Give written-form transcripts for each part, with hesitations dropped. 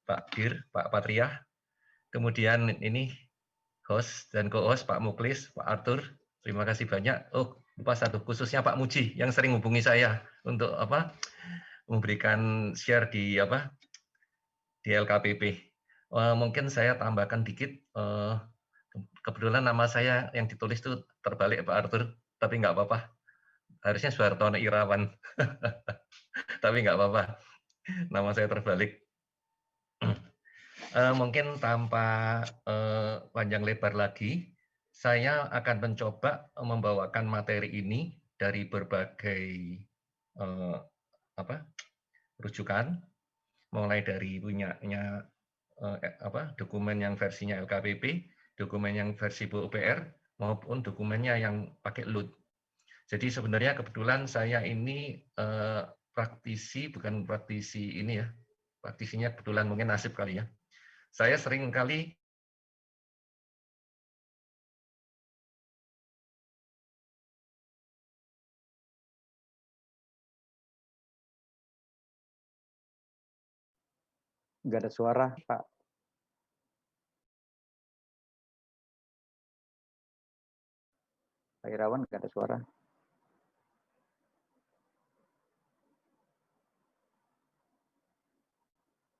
Pak Dir, Pak Patria, kemudian ini host dan co-host Pak Muklis, Pak Arthur, terima kasih banyak. Oh, lupa satu, khususnya Pak Muji yang sering hubungi saya untuk memberikan share di LKPP. Mungkin saya tambahkan dikit. Kebetulan nama saya yang ditulis itu terbalik Pak Arthur, tapi nggak apa-apa. Harusnya Suhartono Irawan, tapi nggak apa-apa. Nama saya terbalik. Mungkin tanpa panjang lebar lagi, saya akan mencoba membawakan materi ini dari berbagai rujukan, mulai dari punyanya dokumen yang versinya LKPP, dokumen yang versi PUPR, maupun dokumennya yang pakai LUT. Jadi sebenarnya kebetulan saya ini praktisi, bukan praktisi ini ya, praktisinya kebetulan mungkin nasib kali ya. Saya sering kali nggak ada suara, Pak. Pak Irawan nggak ada suara.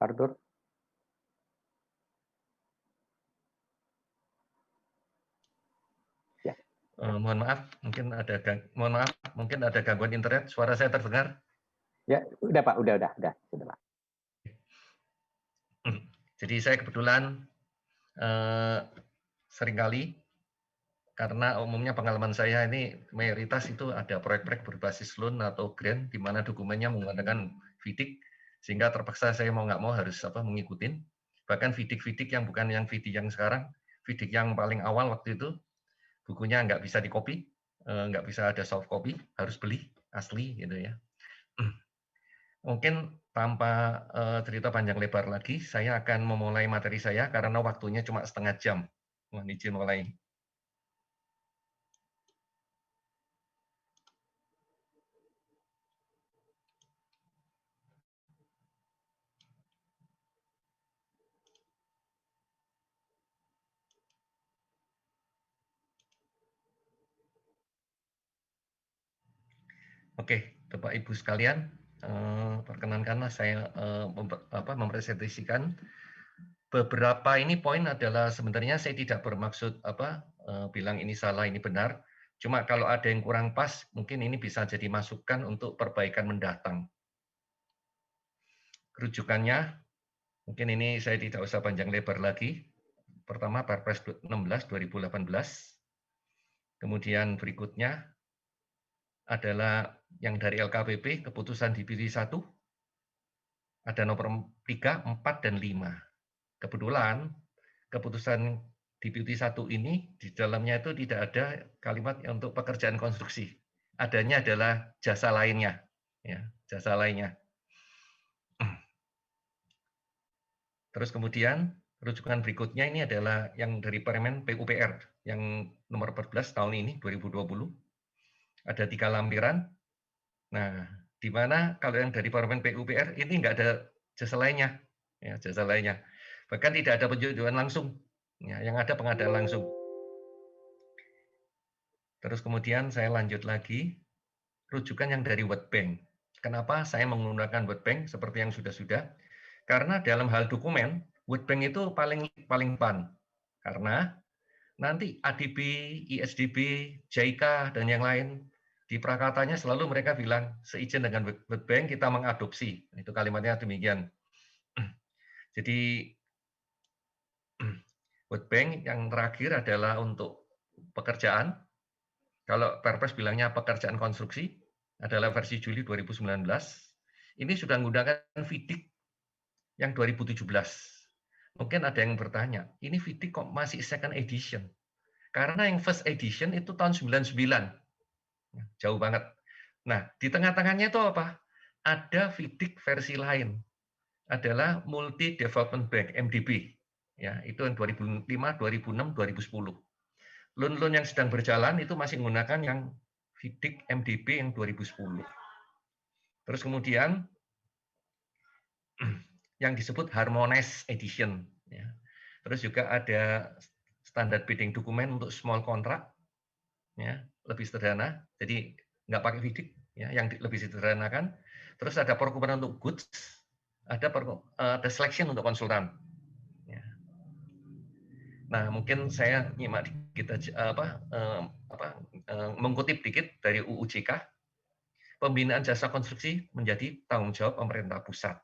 Arthur. Ya. Mohon maaf, mungkin ada gangguan internet. Suara saya terdengar? Ya, udah Pak, udah Pak. Jadi saya kebetulan seringkali, karena umumnya pengalaman saya ini mayoritas itu ada proyek-proyek berbasis loan atau grant di mana dokumennya menggunakan FIDIC, sehingga terpaksa saya mau nggak mau harus mengikutin. Bahkan FIDIC yang bukan yang FIDIC yang sekarang, FIDIC yang paling awal waktu itu bukunya nggak bisa di-copy, nggak bisa ada soft copy, harus beli asli gitu ya. Mungkin tanpa cerita panjang lebar lagi, saya akan memulai materi saya karena waktunya cuma setengah jam. Mohon izin mulai. Oke, Bapak Ibu sekalian, perkenankanlah saya mempresentasikan beberapa ini poin adalah sebenarnya saya tidak bermaksud bilang ini salah, ini benar. Cuma kalau ada yang kurang pas, mungkin ini bisa jadi masukan untuk perbaikan mendatang. Rujukannya, mungkin ini saya tidak usah panjang lebar lagi. Pertama, Perpres 16 2018. Kemudian berikutnya adalah yang dari LKPP, keputusan Deputi 1, ada nomor 3, 4, dan 5. Kebetulan keputusan Deputi 1 ini di dalamnya itu tidak ada kalimat untuk pekerjaan konstruksi. Adanya adalah jasa lainnya. Ya, jasa lainnya. Terus kemudian rujukan berikutnya ini adalah yang dari Permen PUPR yang nomor 14 tahun ini 2020. Ada 3 lampiran. Nah, di mana kalau yang dari Permen PUPR ini nggak ada jasa lainnya, ya, jasa lainnya. Bahkan tidak ada penjujuan langsung, ya, yang ada pengadaan langsung. Terus kemudian saya lanjut lagi, rujukan yang dari World Bank. Kenapa saya menggunakan World Bank seperti yang sudah-sudah? Karena dalam hal dokumen, World Bank itu paling pan. Karena nanti ADB, ISDB, JICA, dan yang lain, di prakatanya selalu mereka bilang, seizin dengan World Bank kita mengadopsi. Itu kalimatnya demikian. Jadi, World Bank yang terakhir adalah untuk pekerjaan. Kalau Perpres bilangnya pekerjaan konstruksi, adalah versi Juli 2019. Ini sudah menggunakan FIDIC yang 2017. Mungkin ada yang bertanya, ini FIDIC kok masih second edition? Karena yang first edition itu tahun 99. Jauh banget. Nah, di tengah-tengahnya itu apa? Ada FIDIC versi lain. Adalah Multi Development Bank, MDB. Ya, itu yang 2005, 2006, 2010. Loan-loan yang sedang berjalan itu masih menggunakan yang FIDIC MDB yang 2010. Terus kemudian yang disebut harmonized edition. Ya. Terus juga ada standar bidding dokumen untuk small contract, ya, lebih sederhana. Jadi nggak pakai FIDIC, ya, yang lebih sederhanakan. Terus ada procurement untuk goods, ada selection untuk konsultan. Ya. Nah, mungkin saya nyimak dikit aja, mengutip dikit dari UUJK. Pembinaan jasa konstruksi menjadi tanggung jawab pemerintah pusat.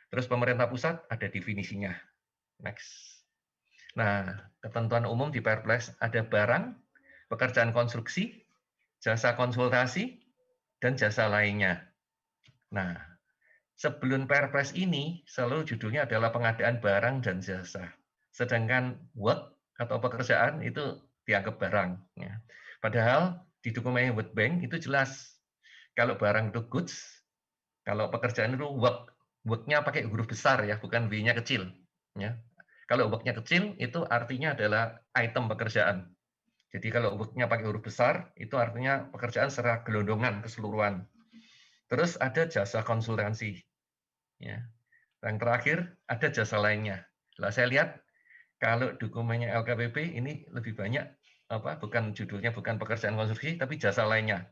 Terus pemerintah pusat ada definisinya. Next. Nah, ketentuan umum di Perpres ada barang, pekerjaan konstruksi, jasa konsultasi, dan jasa lainnya. Nah, sebelum Perpres ini selalu judulnya adalah pengadaan barang dan jasa. Sedangkan work atau pekerjaan itu dianggap barang. Ya. Padahal di dokumen World Bank itu jelas. Kalau barang itu goods, kalau pekerjaan itu work. Work-nya pakai huruf besar ya, bukan W-nya kecil. Ya. Kalau work-nya kecil, itu artinya adalah item pekerjaan. Jadi kalau work-nya pakai huruf besar, itu artinya pekerjaan secara gelondongan, keseluruhan. Terus ada jasa konsultansi. Ya. Yang terakhir, ada jasa lainnya. Nah, saya lihat kalau dokumennya LKPP ini lebih banyak, bukan judulnya bukan pekerjaan konstruksi, tapi jasa lainnya.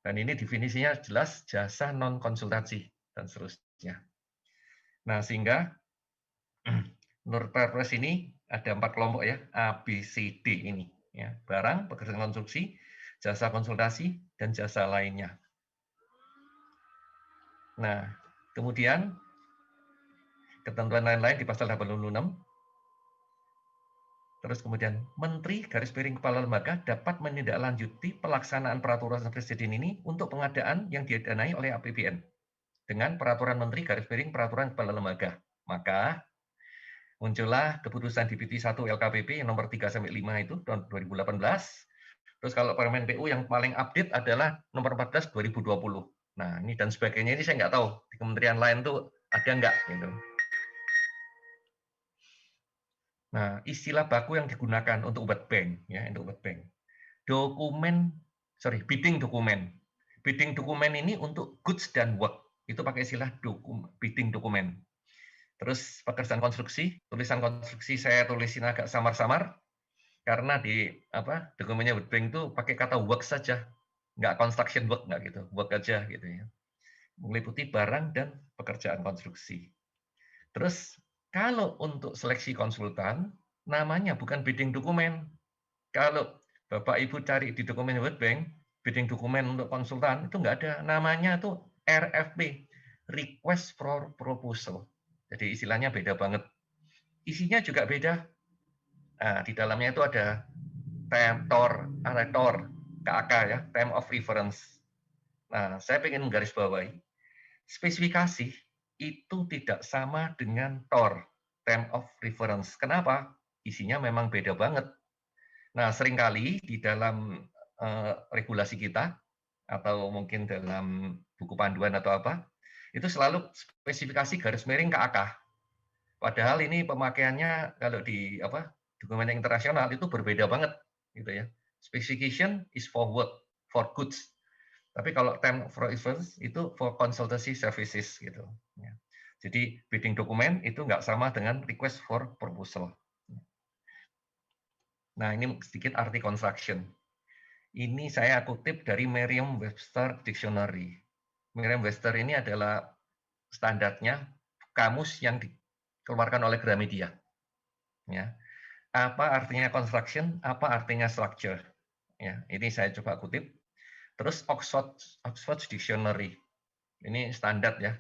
Dan ini definisinya jelas jasa non-konsultasi, dan seterusnya. Nah, sehingga menurut Perpres ini ada 4 kelompok ya, A, B, C, D ini. Ya, barang, pekerjaan konstruksi, jasa konsultasi, dan jasa lainnya. Nah, kemudian ketentuan lain-lain di pasal 86. Terus kemudian Menteri garis miring kepala lembaga dapat menindaklanjuti pelaksanaan peraturan presiden ini untuk pengadaan yang didanai oleh APBN dengan peraturan Menteri garis miring peraturan kepala lembaga. Maka muncullah keputusan DPT 1 LKPP yang nomor 3 sampai 5 itu tahun 2018. Terus kalau Permen PU yang paling update adalah nomor 14 2020. Nah, ini dan sebagainya ini saya nggak tahu di kementerian lain tuh ada nggak gitu. Nah, istilah baku yang digunakan untuk World Bank, ya, untuk World Bank. Bidding dokumen. Bidding dokumen ini untuk goods dan work. Itu pakai istilah bidding dokumen. Terus pekerjaan konstruksi, tulisan konstruksi saya tulisin agak samar-samar karena di dokumennya World Bank itu pakai kata work saja, nggak construction work, nggak gitu, work aja gitu ya. Meliputi barang dan pekerjaan konstruksi. Terus kalau untuk seleksi konsultan, namanya bukan bidding dokumen. Kalau Bapak Ibu cari di dokumen World Bank, bidding dokumen untuk konsultan, itu nggak ada. Namanya itu RFP, Request for Proposal. Jadi istilahnya beda banget. Isinya juga beda. Nah, di dalamnya itu ada TOR, KAK ya, Time of Reference. Nah, saya ingin menggarisbawahi, spesifikasi itu tidak sama dengan TOR, Time of Reference. Kenapa? Isinya memang beda banget. Nah, seringkali di dalam regulasi kita, atau mungkin dalam buku panduan atau apa, itu selalu spesifikasi garis miring KAK. Padahal ini pemakaiannya kalau di dokumen internasional itu berbeda banget, gitu ya. Specification is for work, for goods. Tapi kalau time for reference itu for consultancy services, gitu. Ya. Jadi bidding dokumen itu nggak sama dengan request for proposal. Nah, ini sedikit arti construction. Ini saya kutip dari Merriam-Webster Dictionary. Merriam-Webster ini adalah standarnya kamus yang dikeluarkan oleh Gramedia. Ya. Apa artinya construction? Apa artinya structure? Ya, ini saya coba kutip. Terus Oxford Dictionary. Ini standar ya.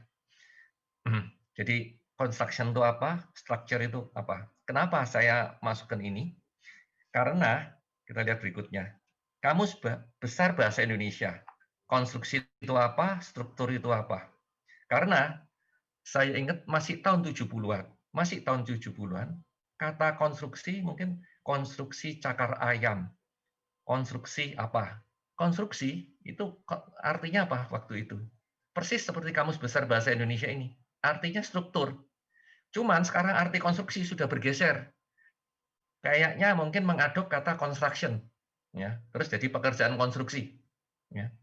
Jadi construction itu apa? Structure itu apa? Kenapa saya masukkan ini? Karena kita lihat berikutnya. Kamus Besar Bahasa Indonesia. Konstruksi itu apa? Struktur itu apa? Karena saya ingat masih tahun 70-an. Masih tahun 70-an, kata konstruksi mungkin konstruksi cakar ayam. Konstruksi apa? Konstruksi itu artinya apa waktu itu? Persis seperti Kamus Besar Bahasa Indonesia ini. Artinya struktur. Cuman sekarang arti konstruksi sudah bergeser. Kayaknya mungkin mengadop kata construction, ya, terus jadi pekerjaan konstruksi, ya.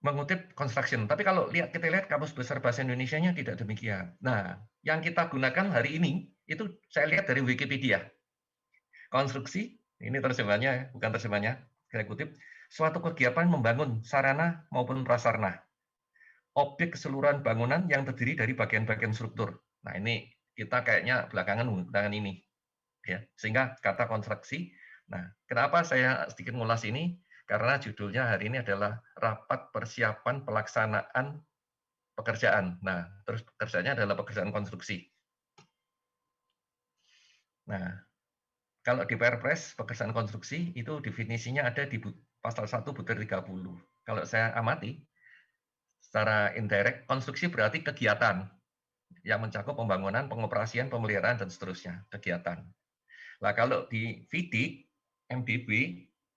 mengutip construction. Tapi kalau kita lihat Kamus Besar Bahasa Indonesianya tidak demikian. Nah, yang kita gunakan hari ini itu saya lihat dari Wikipedia. Konstruksi, ini terjemahannya, bukan terjemahannya, saya kutip, suatu kegiatan membangun sarana maupun prasarana, objek keseluruhan bangunan yang terdiri dari bagian-bagian struktur. Nah, ini kita kayaknya belakangan menggunakan ini, ya, sehingga kata konstruksi. Nah, kenapa saya sedikit ngulas ini? Karena judulnya hari ini adalah rapat persiapan pelaksanaan pekerjaan. Nah, terus pekerjaannya adalah pekerjaan konstruksi. Nah, kalau di Perpres pekerjaan konstruksi itu definisinya ada di pasal 1 butir 30. Kalau saya amati secara indirect, konstruksi berarti kegiatan yang mencakup pembangunan, pengoperasian, pemeliharaan, dan seterusnya, kegiatan. Nah, kalau di VD, MDB,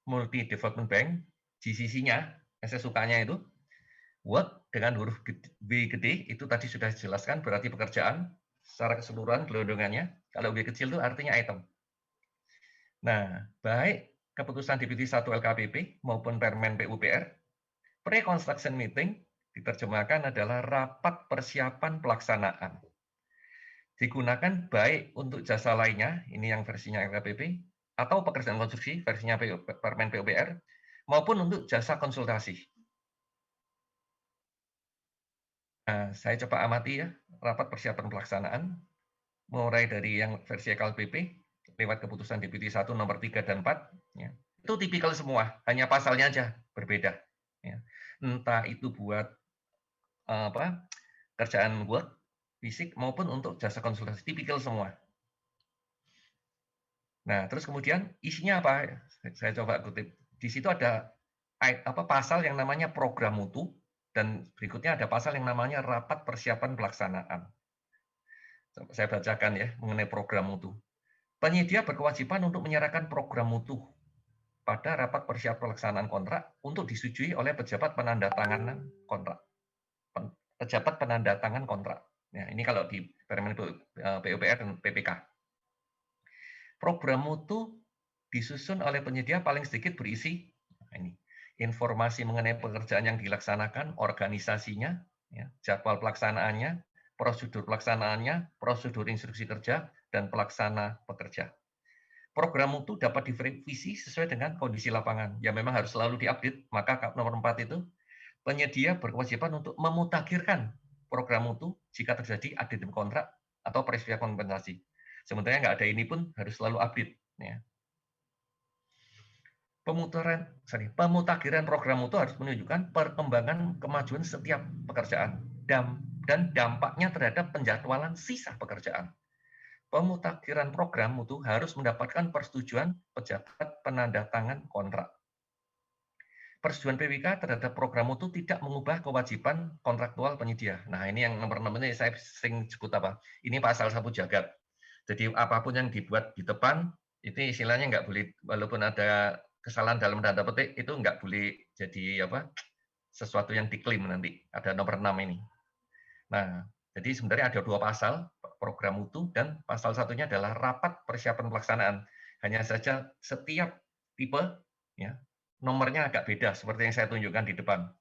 Multi Development Bank, GCC-nya, SSUK-nya itu, work dengan huruf B gede, itu tadi sudah dijelaskan, berarti pekerjaan, secara keseluruhan, gelondongannya. Kalau B kecil itu artinya item. Nah, baik keputusan Deputi 1 LKPP maupun Permen PUPR, pre-construction meeting diterjemahkan adalah rapat persiapan pelaksanaan. Digunakan baik untuk jasa lainnya, ini yang versinya LKPP, atau pekerjaan konstruksi, versinya Permen PUPR, maupun untuk jasa konsultasi. Nah, saya coba amati ya, rapat persiapan pelaksanaan, mulai dari yang versi LKPP, lewat keputusan Deputi 1 nomor 3 dan 4, ya. Itu tipikal semua, hanya pasalnya aja berbeda. Ya. Entah itu buat kerjaan work, fisik, maupun untuk jasa konsultasi, tipikal semua. Nah, terus kemudian isinya apa? Saya coba kutip. Di situ ada pasal yang namanya program mutu, dan berikutnya ada pasal yang namanya rapat persiapan pelaksanaan. Saya bacakan ya, mengenai program mutu. Penyedia berkewajiban untuk menyerahkan program mutu pada rapat persiapan pelaksanaan kontrak untuk disetujui oleh pejabat penandatanganan kontrak. Pejabat penandatangan kontrak. Ya, ini kalau di Permen PUPR dan PPK. Program mutu disusun oleh penyedia paling sedikit berisi ini informasi mengenai pekerjaan yang dilaksanakan, organisasinya, ya, jadwal pelaksanaannya, prosedur pelaksanaannya, prosedur instruksi kerja, dan pelaksana pekerja. Program mutu dapat direvisi sesuai dengan kondisi lapangan. Ya memang harus selalu diupdate, maka nomor 4 itu, penyedia berkewajiban untuk memutakhirkan program mutu jika terjadi addendum kontrak atau peristiwa kompensasi. Sementara nggak ada ini pun harus selalu update. Ya. Pemutakhiran program mutu harus menunjukkan perkembangan kemajuan setiap pekerjaan dan dampaknya terhadap penjadwalan sisa pekerjaan. Pemutakhiran program mutu harus mendapatkan persetujuan pejabat penandatangan kontrak. Persetujuan PWK terhadap program mutu tidak mengubah kewajiban kontraktual penyedia. Nah, ini yang nomor 6 ini saya sering sebut apa? Ini pasal sapu jagat. Jadi apapun yang dibuat di depan, itu istilahnya nggak boleh, walaupun ada kesalahan dalam tanda petik, itu nggak boleh jadi sesuatu yang diklaim nanti. Ada nomor 6 ini. Nah, jadi sebenarnya ada 2 pasal, program mutu, dan pasal satunya adalah rapat persiapan pelaksanaan. Hanya saja setiap tipe, ya, nomornya agak beda, seperti yang saya tunjukkan di depan.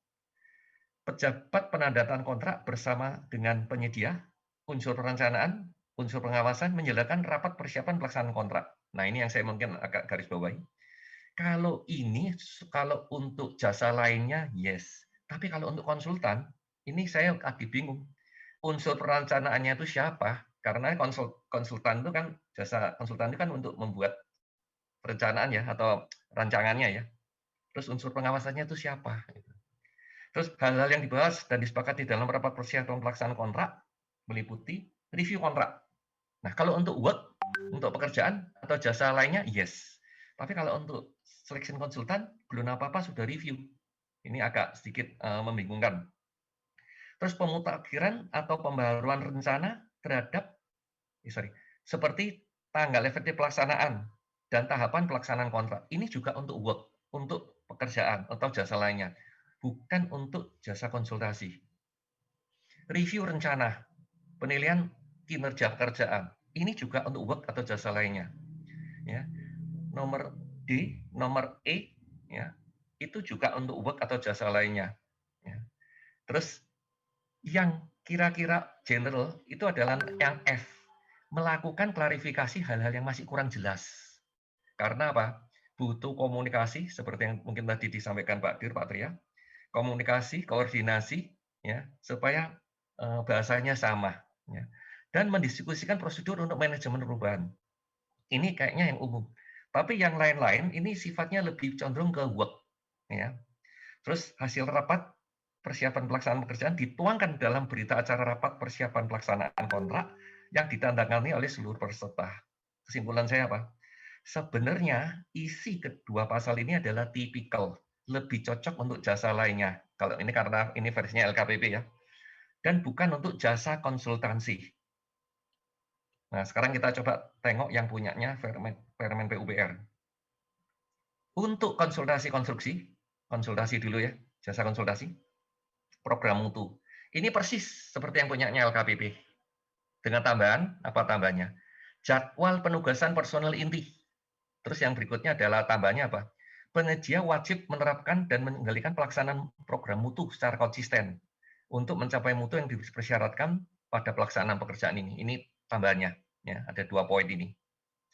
Pejabat penandatangan kontrak bersama dengan penyedia, unsur perencanaan, unsur pengawasan, menjalankan rapat persiapan pelaksanaan kontrak. Nah, ini yang saya mungkin agak garis bawahi. Kalau untuk jasa lainnya, yes. Tapi kalau untuk konsultan, ini saya agak bingung. Unsur perencanaannya itu siapa? Karena konsultan itu kan, jasa konsultan itu kan untuk membuat perencanaan ya, atau rancangannya ya. Terus unsur pengawasannya itu siapa? Terus hal-hal yang dibahas dan disepakati dalam rapat persiapan pelaksanaan kontrak meliputi review kontrak. Nah, kalau untuk work, untuk pekerjaan atau jasa lainnya, yes. Tapi kalau untuk selection konsultan, belum apa-apa sudah review. Ini agak sedikit membingungkan. Terus pemutakhiran atau pembaharuan rencana terhadap, seperti tanggal efektif pelaksanaan dan tahapan pelaksanaan kontrak. Ini juga untuk work, untuk pekerjaan atau jasa lainnya, bukan untuk jasa konsultasi. Review rencana, penilaian kinerja pekerjaan, ini juga untuk work atau jasa lainnya. Ya. Nomor D, nomor E, ya, itu juga untuk work atau jasa lainnya. Ya. Terus yang kira-kira general itu adalah yang F, melakukan klarifikasi hal-hal yang masih kurang jelas. Karena apa? Butuh komunikasi seperti yang mungkin tadi disampaikan Pak Dir, Pak Tria, komunikasi, koordinasi, ya, supaya bahasanya sama, ya, dan mendiskusikan prosedur untuk manajemen perubahan. Ini kayaknya yang umum. Tapi yang lain-lain ini sifatnya lebih cenderung ke work, ya. Terus hasil rapat persiapan pelaksanaan pekerjaan dituangkan dalam berita acara rapat persiapan pelaksanaan kontrak yang ditandatangani oleh seluruh peserta. Kesimpulan saya apa? Sebenarnya isi kedua pasal ini adalah tipikal, lebih cocok untuk jasa lainnya. Kalau ini karena ini versinya LKPP ya, dan bukan untuk jasa konsultansi. Nah, sekarang kita coba tengok yang punyanya Permen PUPR. Untuk konsultasi konstruksi, konsultasi dulu ya, jasa konsultasi, program mutu. Ini persis seperti yang punyanya LKPP. Dengan tambahan, apa tambahnya? Jadwal penugasan personel inti. Terus yang berikutnya adalah tambahnya apa? Penyedia wajib menerapkan dan mengendalikan pelaksanaan program mutu secara konsisten untuk mencapai mutu yang dipersyaratkan pada pelaksanaan pekerjaan ini. Ini tambahannya, ya, ada 2 poin ini.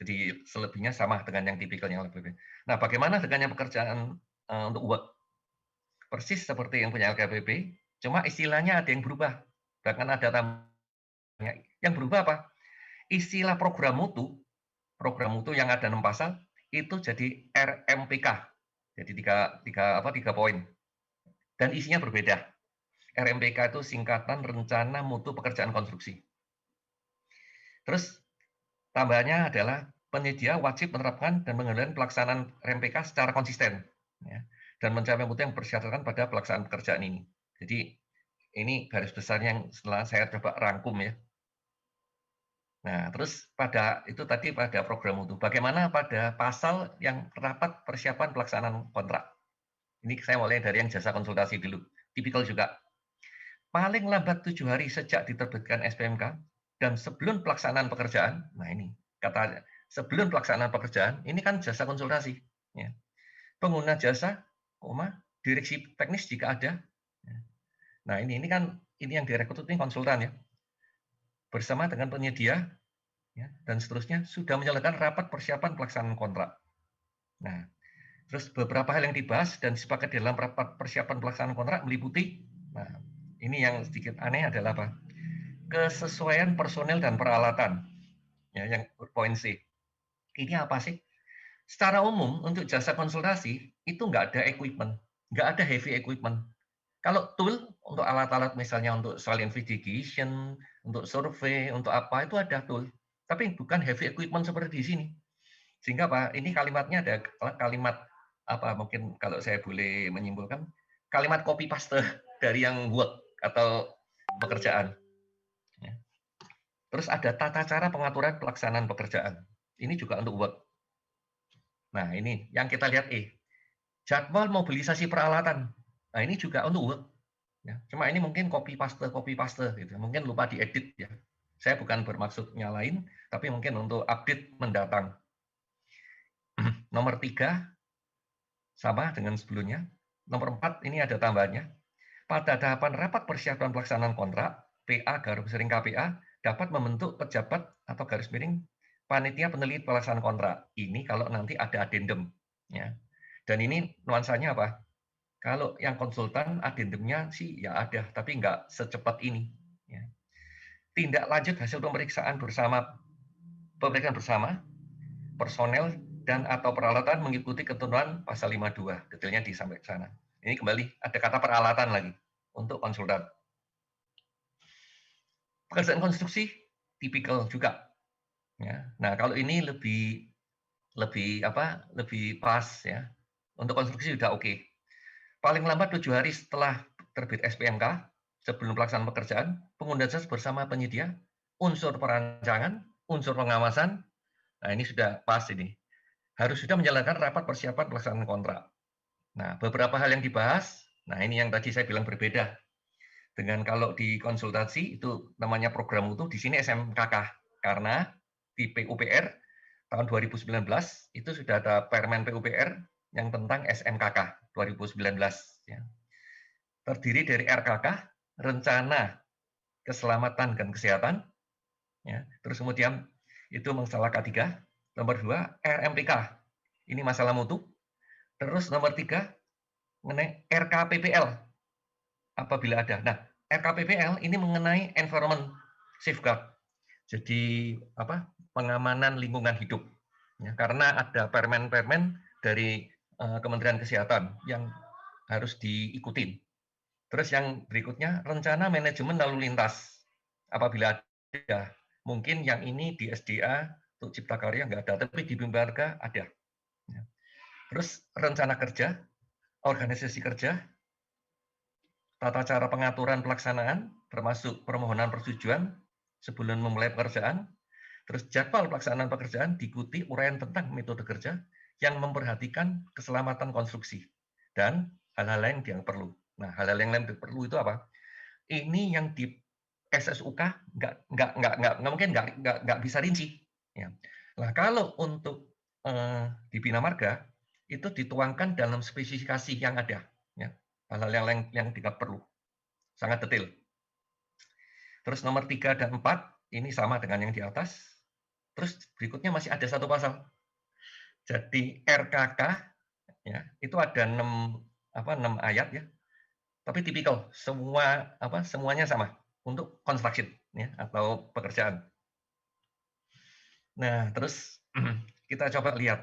Jadi selebihnya sama dengan yang tipikalnya LKPP. Nah, bagaimana dengan yang pekerjaan untuk work? Persis seperti yang punya LKPP, cuma istilahnya ada yang berubah. Bahkan ada tambahnya. Yang berubah apa? Istilah program mutu yang ada 6 pasal, itu jadi RMPK. Jadi tiga poin. Dan isinya berbeda. RMPK itu singkatan Rencana Mutu Pekerjaan Konstruksi. Terus tambahannya adalah penyedia wajib menerapkan dan mengendalikan pelaksanaan RMPK secara konsisten, ya, dan mencapai mutu yang dipersyaratkan pada pelaksanaan pekerjaan ini. Jadi ini garis besarnya yang setelah saya coba rangkum ya. Nah, terus pada itu tadi pada program mutu. Bagaimana pada pasal yang rapat persiapan pelaksanaan kontrak? Ini saya mulai dari yang jasa konsultasi dulu. Tipikal juga. Paling lambat 7 hari sejak diterbitkan SPMK dan sebelum pelaksanaan pekerjaan. Nah ini kata sebelum pelaksanaan pekerjaan, ini kan jasa konsultasi. Ya. Pengguna jasa, direksi teknis jika ada. Nah ini kan ini yang direkrut ini konsultan ya. Bersama dengan penyedia ya, dan seterusnya sudah menjalankan rapat persiapan pelaksanaan kontrak. Nah, terus beberapa hal yang dibahas dan disepakati dalam rapat persiapan pelaksanaan kontrak meliputi, nah ini yang sedikit aneh adalah apa? Kesesuaian personel dan peralatan. Ya, yang poin C. Ini apa sih? Secara umum untuk jasa konsultasi itu nggak ada equipment, nggak ada heavy equipment. Kalau tool untuk alat-alat misalnya untuk soil investigation, untuk survei, untuk apa itu ada tool. Tapi bukan heavy equipment seperti di sini. Sehingga Pak, ini kalimatnya ada kalimat apa mungkin kalau saya boleh menyimpulkan kalimat copy paste dari yang work atau pekerjaan. Ya. Terus ada tata cara pengaturan pelaksanaan pekerjaan. Ini juga untuk work. Nah ini yang kita lihat jadwal mobilisasi peralatan. Nah ini juga untuk work. Ya. Cuma ini mungkin copy paste gitu. Mungkin lupa diedit ya. Saya bukan bermaksud nyalain, tapi mungkin untuk update mendatang. Nomor 3 sama dengan sebelumnya. Nomor 4 ini ada tambahannya. Pada tahapan rapat persiapan pelaksanaan kontrak, PA garis miring KPA dapat membentuk pejabat atau garis miring panitia peneliti pelaksanaan kontrak. Ini kalau nanti ada addendum, ya. Dan ini nuansanya apa? Kalau yang konsultan addendumnya sih ya ada, tapi nggak secepat ini. Ya. Tindak lanjut hasil pemeriksaan bersama personel dan atau peralatan mengikuti ketentuan pasal 52. Detailnya disampaikan sana. Ini kembali ada kata peralatan lagi untuk konsultan. Pekerjaan konstruksi tipikal juga. Ya. Nah, kalau ini lebih pas ya. Untuk konstruksi sudah oke. Paling lambat 7 hari setelah terbit SPMK, sebelum pelaksanaan pekerjaan, pengguna jasa bersama penyedia, unsur perancangan, unsur pengawasan, nah ini sudah pas ini. Harus sudah menjalankan rapat persiapan pelaksanaan kontrak. Nah, beberapa hal yang dibahas, nah ini yang tadi saya bilang berbeda. Dengan kalau di konsultasi itu namanya program mutu, di sini SMKK. Karena di PUPR tahun 2019 itu sudah ada Permen PUPR yang tentang SMKK 2019. Ya. terdiri dari RKK, rencana keselamatan dan kesehatan, ya. Terus kemudian itu masalah K3. Nomor 2, RMPK. Ini masalah mutu. Terus nomor 3, mengenai RKPPL apabila ada. Nah, RKPPL ini mengenai environment safeguard. Jadi pengamanan lingkungan hidup. Ya, karena ada permen-permen dari Kementerian Kesehatan yang harus diikutin. Terus yang berikutnya, rencana manajemen lalu lintas. Apabila ada, mungkin yang ini di SDA untuk Cipta Karya nggak ada, tapi di Bina Marga ada. Terus rencana kerja, organisasi kerja, tata cara pengaturan pelaksanaan, termasuk permohonan persetujuan sebelum memulai pekerjaan, terus jadwal pelaksanaan pekerjaan diikuti uraian tentang metode kerja yang memperhatikan keselamatan konstruksi dan hal-hal lain yang perlu. Nah, hal-hal yang lain yang perlu itu apa? Ini yang di SSUK nggak mungkin nggak bisa rinci. Ya. Nah, kalau untuk di Bina Marga itu dituangkan dalam spesifikasi yang ada. Ya. Hal-hal yang lain yang tidak perlu. Sangat detail. Terus nomor 3 dan 4 ini sama dengan yang di atas. Terus berikutnya masih ada satu pasal. Jadi RKK ya, itu ada 6 ayat ya. Tapi tipikal semuanya sama untuk construction ya atau pekerjaan. Nah, terus kita coba lihat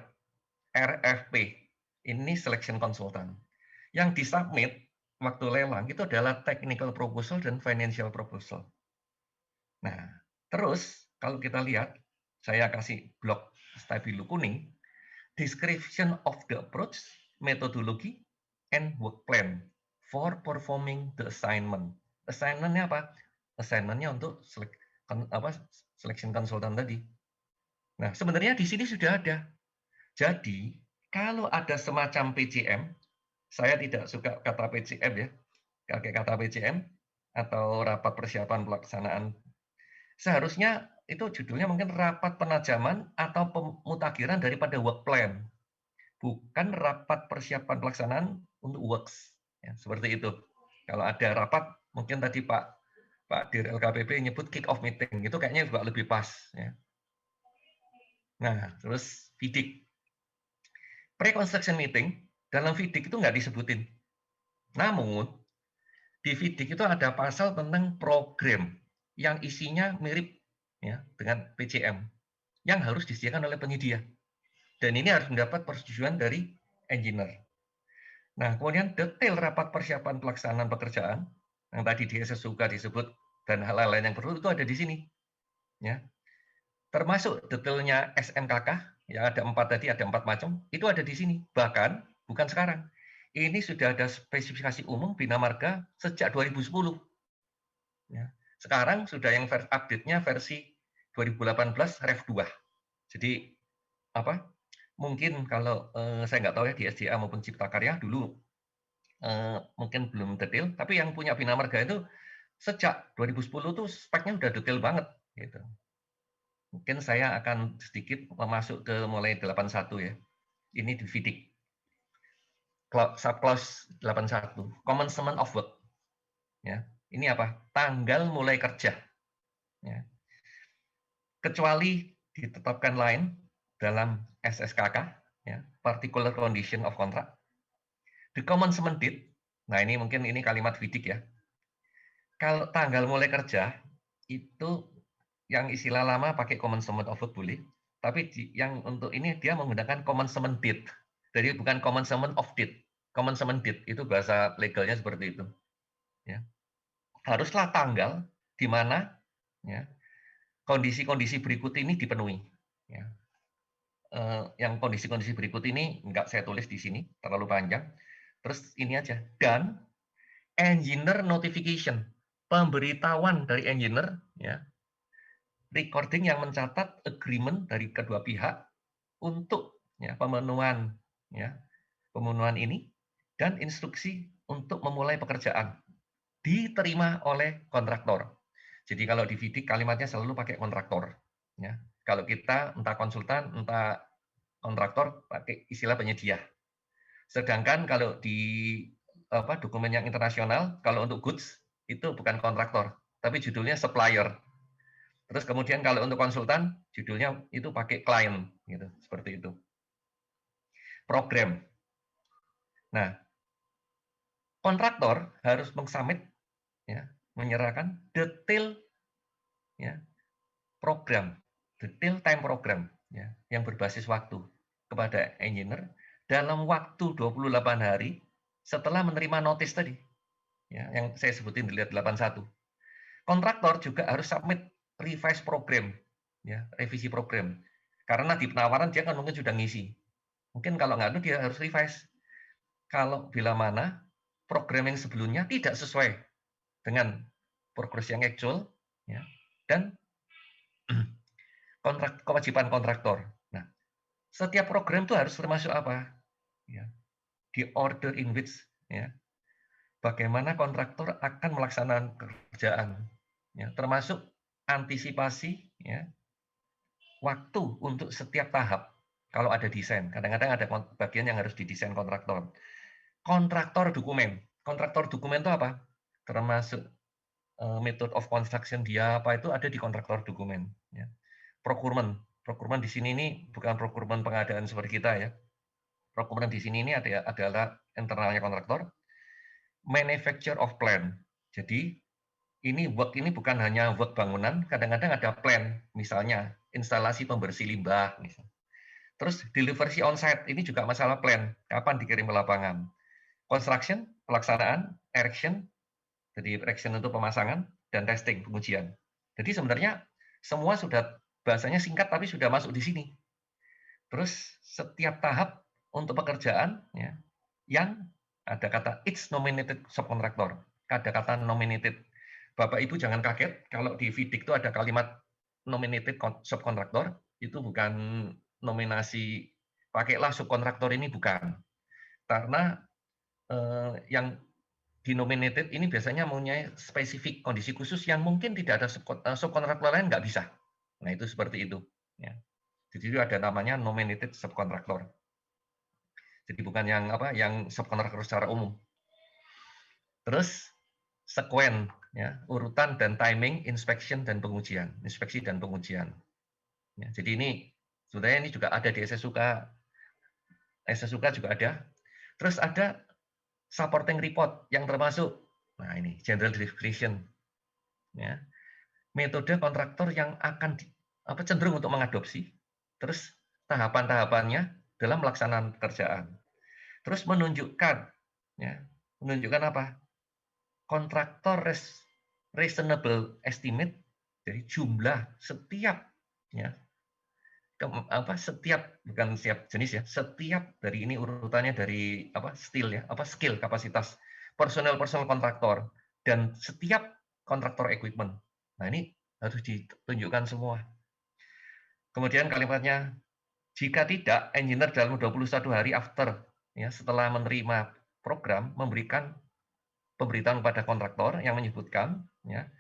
RFP. Ini selection consultant. Yang disubmit waktu lelang itu adalah technical proposal dan financial proposal. Nah, terus kalau kita lihat, saya kasih blok stabilo kuning, description of the approach, methodology, and work plan for performing the assignment. Assignment-nya apa? Assignment-nya untuk selection consultant tadi. Nah, sebenarnya di sini sudah ada. Jadi, kalau ada semacam PCM, saya tidak suka kata PCM ya, pakai kata PCM atau rapat persiapan pelaksanaan. Seharusnya itu judulnya mungkin rapat penajaman atau pemutakhiran daripada work plan. Bukan rapat persiapan pelaksanaan untuk works. Ya, seperti itu. Kalau ada rapat, mungkin tadi Pak Dir LKPP nyebut kick off meeting, itu kayaknya juga lebih pas. Ya. Nah, terus FIDIC. Pre-construction meeting, dalam FIDIC itu nggak disebutin. Namun, di FIDIC itu ada pasal tentang program yang isinya mirip ya dengan PCM yang harus disediakan oleh penyedia. Dan ini harus mendapat persetujuan dari engineer. Nah, kemudian detail rapat persiapan pelaksanaan pekerjaan yang tadi di SSUK disebut dan hal-hal lain yang perlu itu ada di sini. Ya. Termasuk detailnya SNKK, yang ada 4 tadi, ada 4 macam, itu ada di sini. Bahkan bukan sekarang. Ini sudah ada spesifikasi umum Bina Marga sejak 2010. Ya. Sekarang sudah yang update-nya versi 2018 Rev 2. Jadi mungkin kalau saya nggak tahu ya di SDA maupun Cipta Karya dulu mungkin belum detail, tapi yang punya Bina Marga itu sejak 2010 tuh speknya udah detail banget gitu. Mungkin saya akan sedikit masuk ke mulai 81 ya. Ini di FIDIC. Subclause 81, commencement of work. Ya. Ini apa? Tanggal mulai kerja. Ya. Kecuali ditetapkan lain dalam SSKK, ya, particular condition of contract. The commencement date, nah ini mungkin ini kalimat FIDIC ya. Kalau tanggal mulai kerja, itu yang istilah lama pakai commencement of work boleh, tapi yang untuk ini dia menggunakan commencement date. Jadi bukan commencement of date. Commencement date itu bahasa legalnya seperti itu. Ya. Haruslah tanggal di mana ya, kondisi-kondisi berikut ini dipenuhi. Ya. Yang kondisi-kondisi berikut ini enggak saya tulis di sini, terlalu panjang. Terus ini aja. Dan engineer notification, pemberitahuan dari engineer, ya, recording yang mencatat agreement dari kedua pihak untuk ya, pemenuhan ini dan instruksi untuk memulai pekerjaan diterima oleh kontraktor. Jadi kalau di FIDIC kalimatnya selalu pakai kontraktor. Ya. Kalau kita entah konsultan, entah kontraktor pakai istilah penyedia. Sedangkan kalau di dokumen yang internasional, kalau untuk goods itu bukan kontraktor, tapi judulnya supplier. Terus kemudian kalau untuk konsultan, judulnya itu pakai client, gitu, seperti itu. Program. Nah, kontraktor harus mengsubmit, ya, menyerahkan detail, ya, program, detail time program, ya, yang berbasis waktu kepada engineer dalam waktu 28 hari setelah menerima notice tadi, ya, yang saya sebutin di 81. Kontraktor juga harus submit revise program, ya, revisi program. Karena di penawaran dia kan mungkin sudah ngisi. Mungkin kalau nggak ada dia harus revise. Kalau bila mana program yang sebelumnya tidak sesuai dengan progres yang actual, ya, dan kewajiban kontraktor. Nah, setiap program itu harus termasuk apa? Ya, di order in which, ya, bagaimana kontraktor akan melaksanakan pekerjaan, ya, termasuk antisipasi, ya, waktu untuk setiap tahap. Kalau ada desain, kadang-kadang ada bagian yang harus didesain kontraktor. Kontraktor dokumen. Kontraktor dokumen itu apa? Termasuk method of construction dia apa itu ada di kontraktor dokumen. Ya. Procurement. Procurement di sini ini bukan procurement pengadaan seperti kita ya. Procurement di sini ini adalah internalnya kontraktor. Manufacture of plan. Jadi ini work ini bukan hanya work bangunan, kadang-kadang ada plan, misalnya instalasi pembersih limbah. Misalnya. Terus delivery on-site, ini juga masalah plan, kapan dikirim ke lapangan. Construction, pelaksanaan, erection, jadi erection untuk pemasangan, dan testing, pengujian. Jadi sebenarnya semua sudah, bahasanya singkat tapi sudah masuk di sini. Terus setiap tahap untuk pekerjaan, ya, yang ada kata it's nominated subcontractor, ada kata nominated. Bapak Ibu jangan kaget kalau di FIDIC itu ada kalimat nominated subcontractor, itu bukan nominasi pakailah subkontraktor ini, bukan. Karena yang denominated ini biasanya mempunyai spesifik kondisi khusus yang mungkin tidak ada subkontraktor lain nggak bisa. Nah itu seperti itu. Ya. Jadi itu ada namanya nominated subkontraktor. Jadi bukan yang apa, yang subkontraktor secara umum. Terus sekuen, ya, urutan dan timing inspection dan pengujian, inspeksi dan pengujian. Ya, jadi ini sebenarnya ini juga ada di SSUK juga ada. Terus ada supporting report yang termasuk, nah ini general description, ya, metode kontraktor yang akan cenderung untuk mengadopsi, terus tahapan-tahapannya dalam pelaksanaan pekerjaan, terus menunjukkan, ya, menunjukkan apa? Kontraktor reasonable estimate dari jumlah setiap, ya, setiap, bukan setiap jenis ya, setiap dari ini urutannya dari skill kapasitas personel kontraktor dan setiap kontraktor equipment. Nah ini harus ditunjukkan semua. Kemudian kalimatnya, jika tidak, engineer dalam 21 hari after, ya, setelah menerima program, memberikan pemberitahuan kepada kontraktor yang menyebutkan, ya,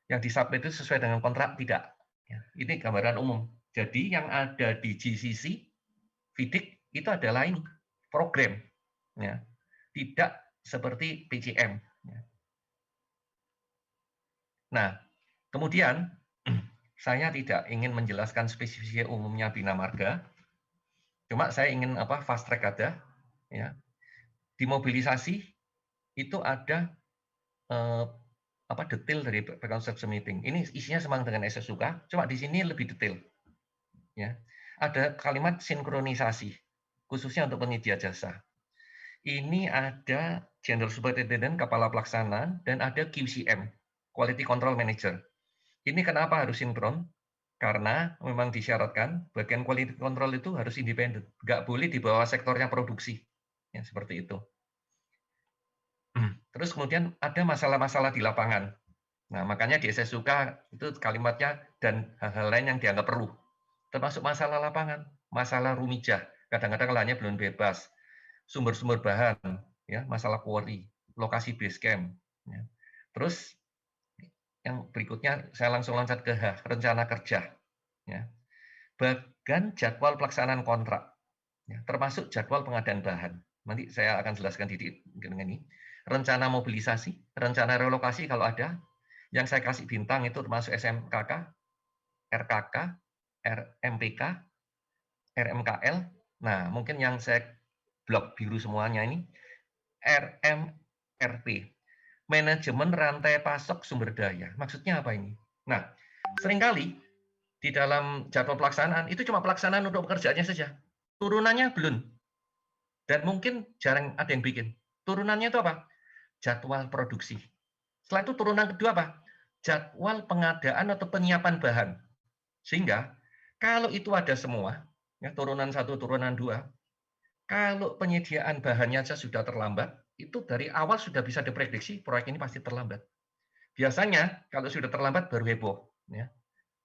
yang disubmit itu sesuai dengan kontrak, tidak. Ya, ini gambaran umum. Jadi yang ada di GCC, FIDIC itu adalah ini, program. Ya. Tidak seperti PCM. Ya. Nah, kemudian saya tidak ingin menjelaskan spesifikasi umumnya Bina Marga, cuma saya ingin fast track ada. Ya. Di mobilisasi itu ada detail dari pre-construction meeting. Ini isinya sama dengan SSUK, cuma di sini lebih detail. Ya. Ada kalimat sinkronisasi, khususnya untuk penyedia jasa. Ini ada General Superintendent, Kepala Pelaksana, dan ada QCM, Quality Control Manager. Ini kenapa harus sinkron? Karena memang disyaratkan bagian quality control itu harus independen, nggak boleh di bawah sektornya produksi. Ya, seperti itu. Terus kemudian ada masalah-masalah di lapangan. Nah, makanya di SSUK itu kalimatnya dan hal-hal lain yang dianggap perlu. Termasuk masalah lapangan, masalah rumijah, kadang-kadang lahannya belum bebas, sumber-sumber bahan, ya, masalah quarry, lokasi base camp. Ya. Terus yang berikutnya saya langsung loncat ke rencana kerja. Ya. Bagian jadwal pelaksanaan kontrak, ya, termasuk jadwal pengadaan bahan. Nanti saya akan jelaskan di ini. rencana mobilisasi, rencana relokasi kalau ada. Yang saya kasih bintang itu termasuk SMKK, RKK, RMPK, RMKL. Nah, mungkin yang saya blok biru semuanya ini, RMRP, manajemen rantai pasok sumber daya. Maksudnya apa ini? Nah, seringkali di dalam jadwal pelaksanaan itu cuma pelaksanaan untuk pekerjaannya saja. Turunannya belum. Dan mungkin jarang ada yang bikin. Turunannya itu apa? Jadwal produksi. Setelah itu turunan kedua apa? Jadwal pengadaan atau penyiapan bahan. Sehingga kalau itu ada semua, ya, turunan 1, turunan 2, kalau penyediaan bahannya saja sudah terlambat, itu dari awal sudah bisa diprediksi proyek ini pasti terlambat. Biasanya kalau sudah terlambat baru heboh. Ya.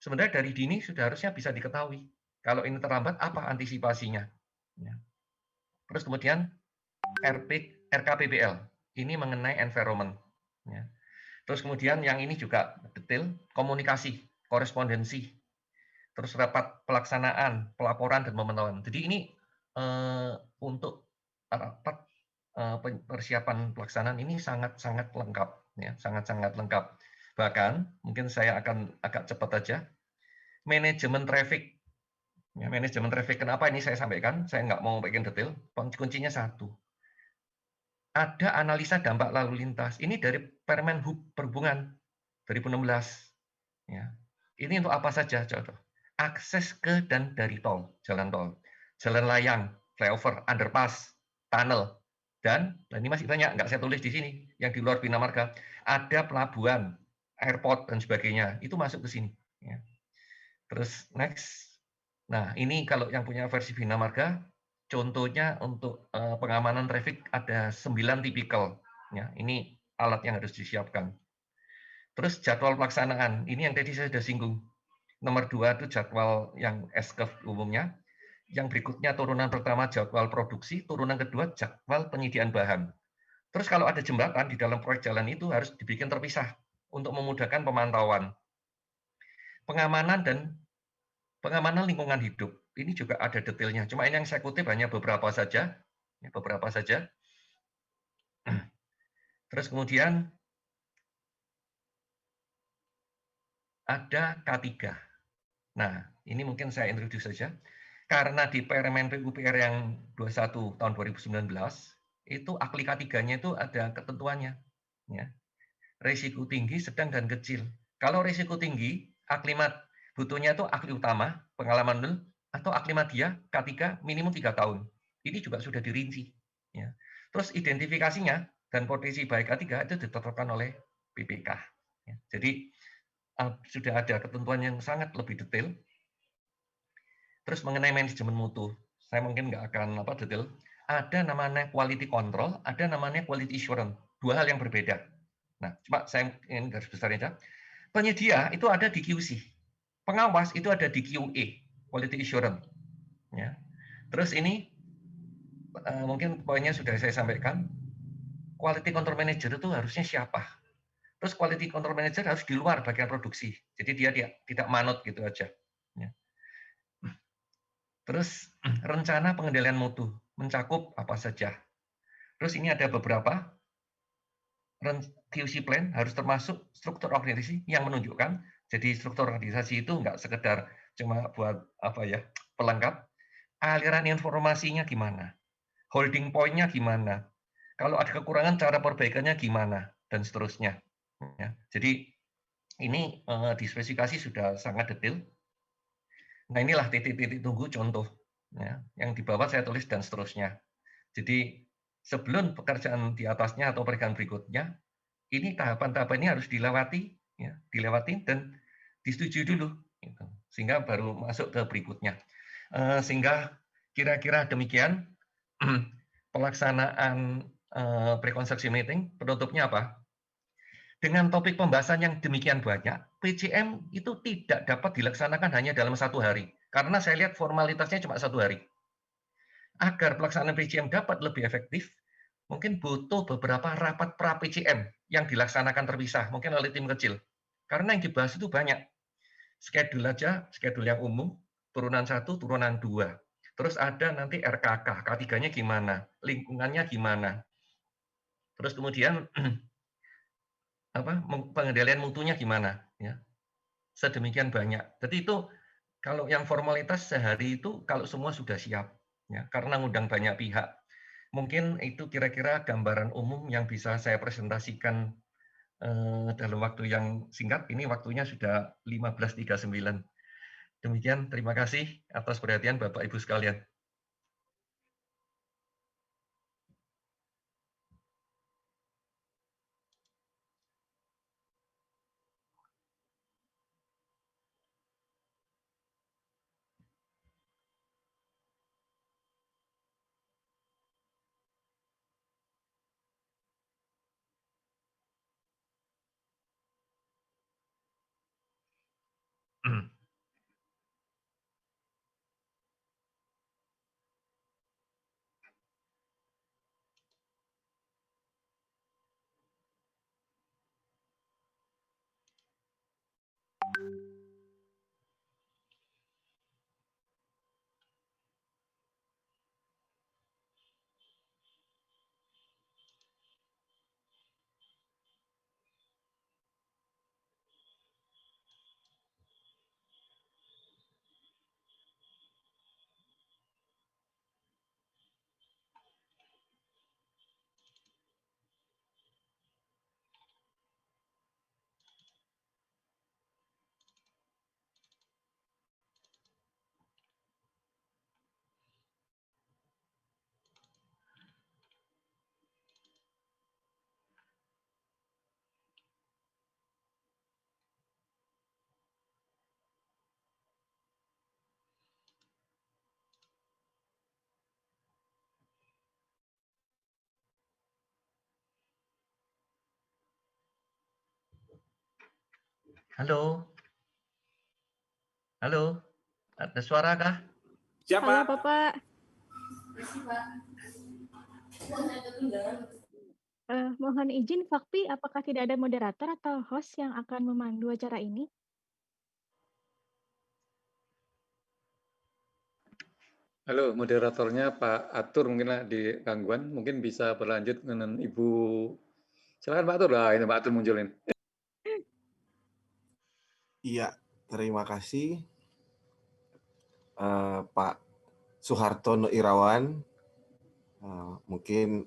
Sebenarnya dari dini sudah harusnya bisa diketahui. Kalau ini terlambat, apa antisipasinya? Ya. Terus kemudian RKPBL, ini mengenai environment. Ya. Terus kemudian yang ini juga detail, komunikasi, korespondensi, terus rapat pelaksanaan, pelaporan, dan pemantauan. Jadi ini untuk rapat persiapan pelaksanaan ini sangat-sangat lengkap. Ya, sangat-sangat lengkap. Bahkan, mungkin saya akan agak cepat aja, manajemen traffic. Ya, manajemen traffic, kenapa ini saya sampaikan? Saya nggak mau bikin detail, kuncinya satu. Ada analisa dampak lalu lintas. Ini dari Permen Hub Perhubungan 2016. Ya. Ini untuk apa saja, contoh? Akses ke dan dari tol, jalan tol, jalan layang, flyover, underpass, tunnel, dan ini masih banyak, nggak saya tulis di sini, yang di luar Bina Marga, ada pelabuhan, airport, dan sebagainya, itu masuk ke sini. Ya. Terus next, nah ini kalau yang punya versi Bina Marga, contohnya untuk pengamanan traffic ada 9 tipikal. Ya, ini alat yang harus disiapkan. Terus jadwal pelaksanaan, ini yang tadi saya sudah singgung. Nomor 2 itu jadwal yang S-curve umumnya. Yang berikutnya turunan pertama jadwal produksi, turunan kedua jadwal penyediaan bahan. Terus kalau ada jembatan di dalam proyek jalan itu harus dibikin terpisah untuk memudahkan pemantauan. Pengamanan dan pengamanan lingkungan hidup. Ini juga ada detailnya. Cuma ini yang saya kutip hanya beberapa saja. Beberapa saja. Terus kemudian ada K3. Nah, ini mungkin saya introduce saja. Karena di Permen PUPR yang 21 tahun 2019, itu akli K3-nya itu ada ketentuannya. Ya. Risiko tinggi, sedang, dan kecil. Kalau risiko tinggi, aklimat butuhnya itu akli utama, pengalaman nol, atau akli media, K3 minimum 3 tahun. Ini juga sudah dirinci. Ya. Terus identifikasinya dan potensi baik K3 itu ditetapkan oleh BPK. Ya. Jadi sudah ada ketentuan yang sangat lebih detail. Terus mengenai manajemen mutu, saya mungkin nggak akan detail. Ada namanya quality control, ada namanya quality assurance. Dua hal yang berbeda. Nah, cuma saya ingin garis besar aja. Penyedia itu ada di QC. Pengawas itu ada di QA, quality assurance. Ya. Terus ini mungkin poinnya sudah saya sampaikan. Quality control manager itu harusnya siapa? Terus quality control manager harus di luar bagian produksi. Jadi dia tidak manut gitu aja. Ya. Terus rencana pengendalian mutu mencakup apa saja. Terus ini ada beberapa QC plan harus termasuk struktur organisasi yang menunjukkan. Jadi struktur organisasi itu nggak sekedar cuma buat pelengkap. Aliran informasinya gimana, holding point-nya gimana, kalau ada kekurangan cara perbaikannya gimana, dan seterusnya. Ya, jadi ini di spesifikasi sudah sangat detail. Nah inilah titik-titik tunggu contoh. Ya, yang di bawah saya tulis dan seterusnya. Jadi sebelum pekerjaan di atasnya atau pekerjaan berikutnya, ini tahapan-tahapan ini harus dilewati, ya, dilewati dan disetujui dulu, gitu, sehingga baru masuk ke berikutnya. Sehingga kira-kira demikian pelaksanaan pre-construction meeting. Penutupnya apa? Dengan topik pembahasan yang demikian banyak, PCM itu tidak dapat dilaksanakan hanya dalam 1 hari. Karena saya lihat formalitasnya cuma 1 hari. Agar pelaksanaan PCM dapat lebih efektif, mungkin butuh beberapa rapat pra-PCM yang dilaksanakan terpisah, mungkin oleh tim kecil. Karena yang dibahas itu banyak. Schedule aja, schedule yang umum, turunan 1, turunan 2. Terus ada nanti RKK, K3-nya gimana, lingkungannya gimana. Terus kemudian pengendalian mutunya gimana, ya. Sedemikian banyak. Jadi itu kalau yang formalitas sehari itu kalau semua sudah siap, ya, karena ngundang banyak pihak. Mungkin itu kira-kira gambaran umum yang bisa saya presentasikan dalam waktu yang singkat. Ini waktunya sudah 15.39. Demikian, terima kasih atas perhatian Bapak Ibu sekalian. Halo? Halo? Ada suara kah? Siapa? Halo Bapak. Mohon izin Fakpi, apakah tidak ada moderator atau host yang akan memandu acara ini? Halo, moderatornya Pak Atur mungkin di gangguan, mungkin bisa berlanjut dengan Ibu. Silakan Pak Atur, ini Pak Atur munculin. Iya, terima kasih Pak Soehartono Irawan. Mungkin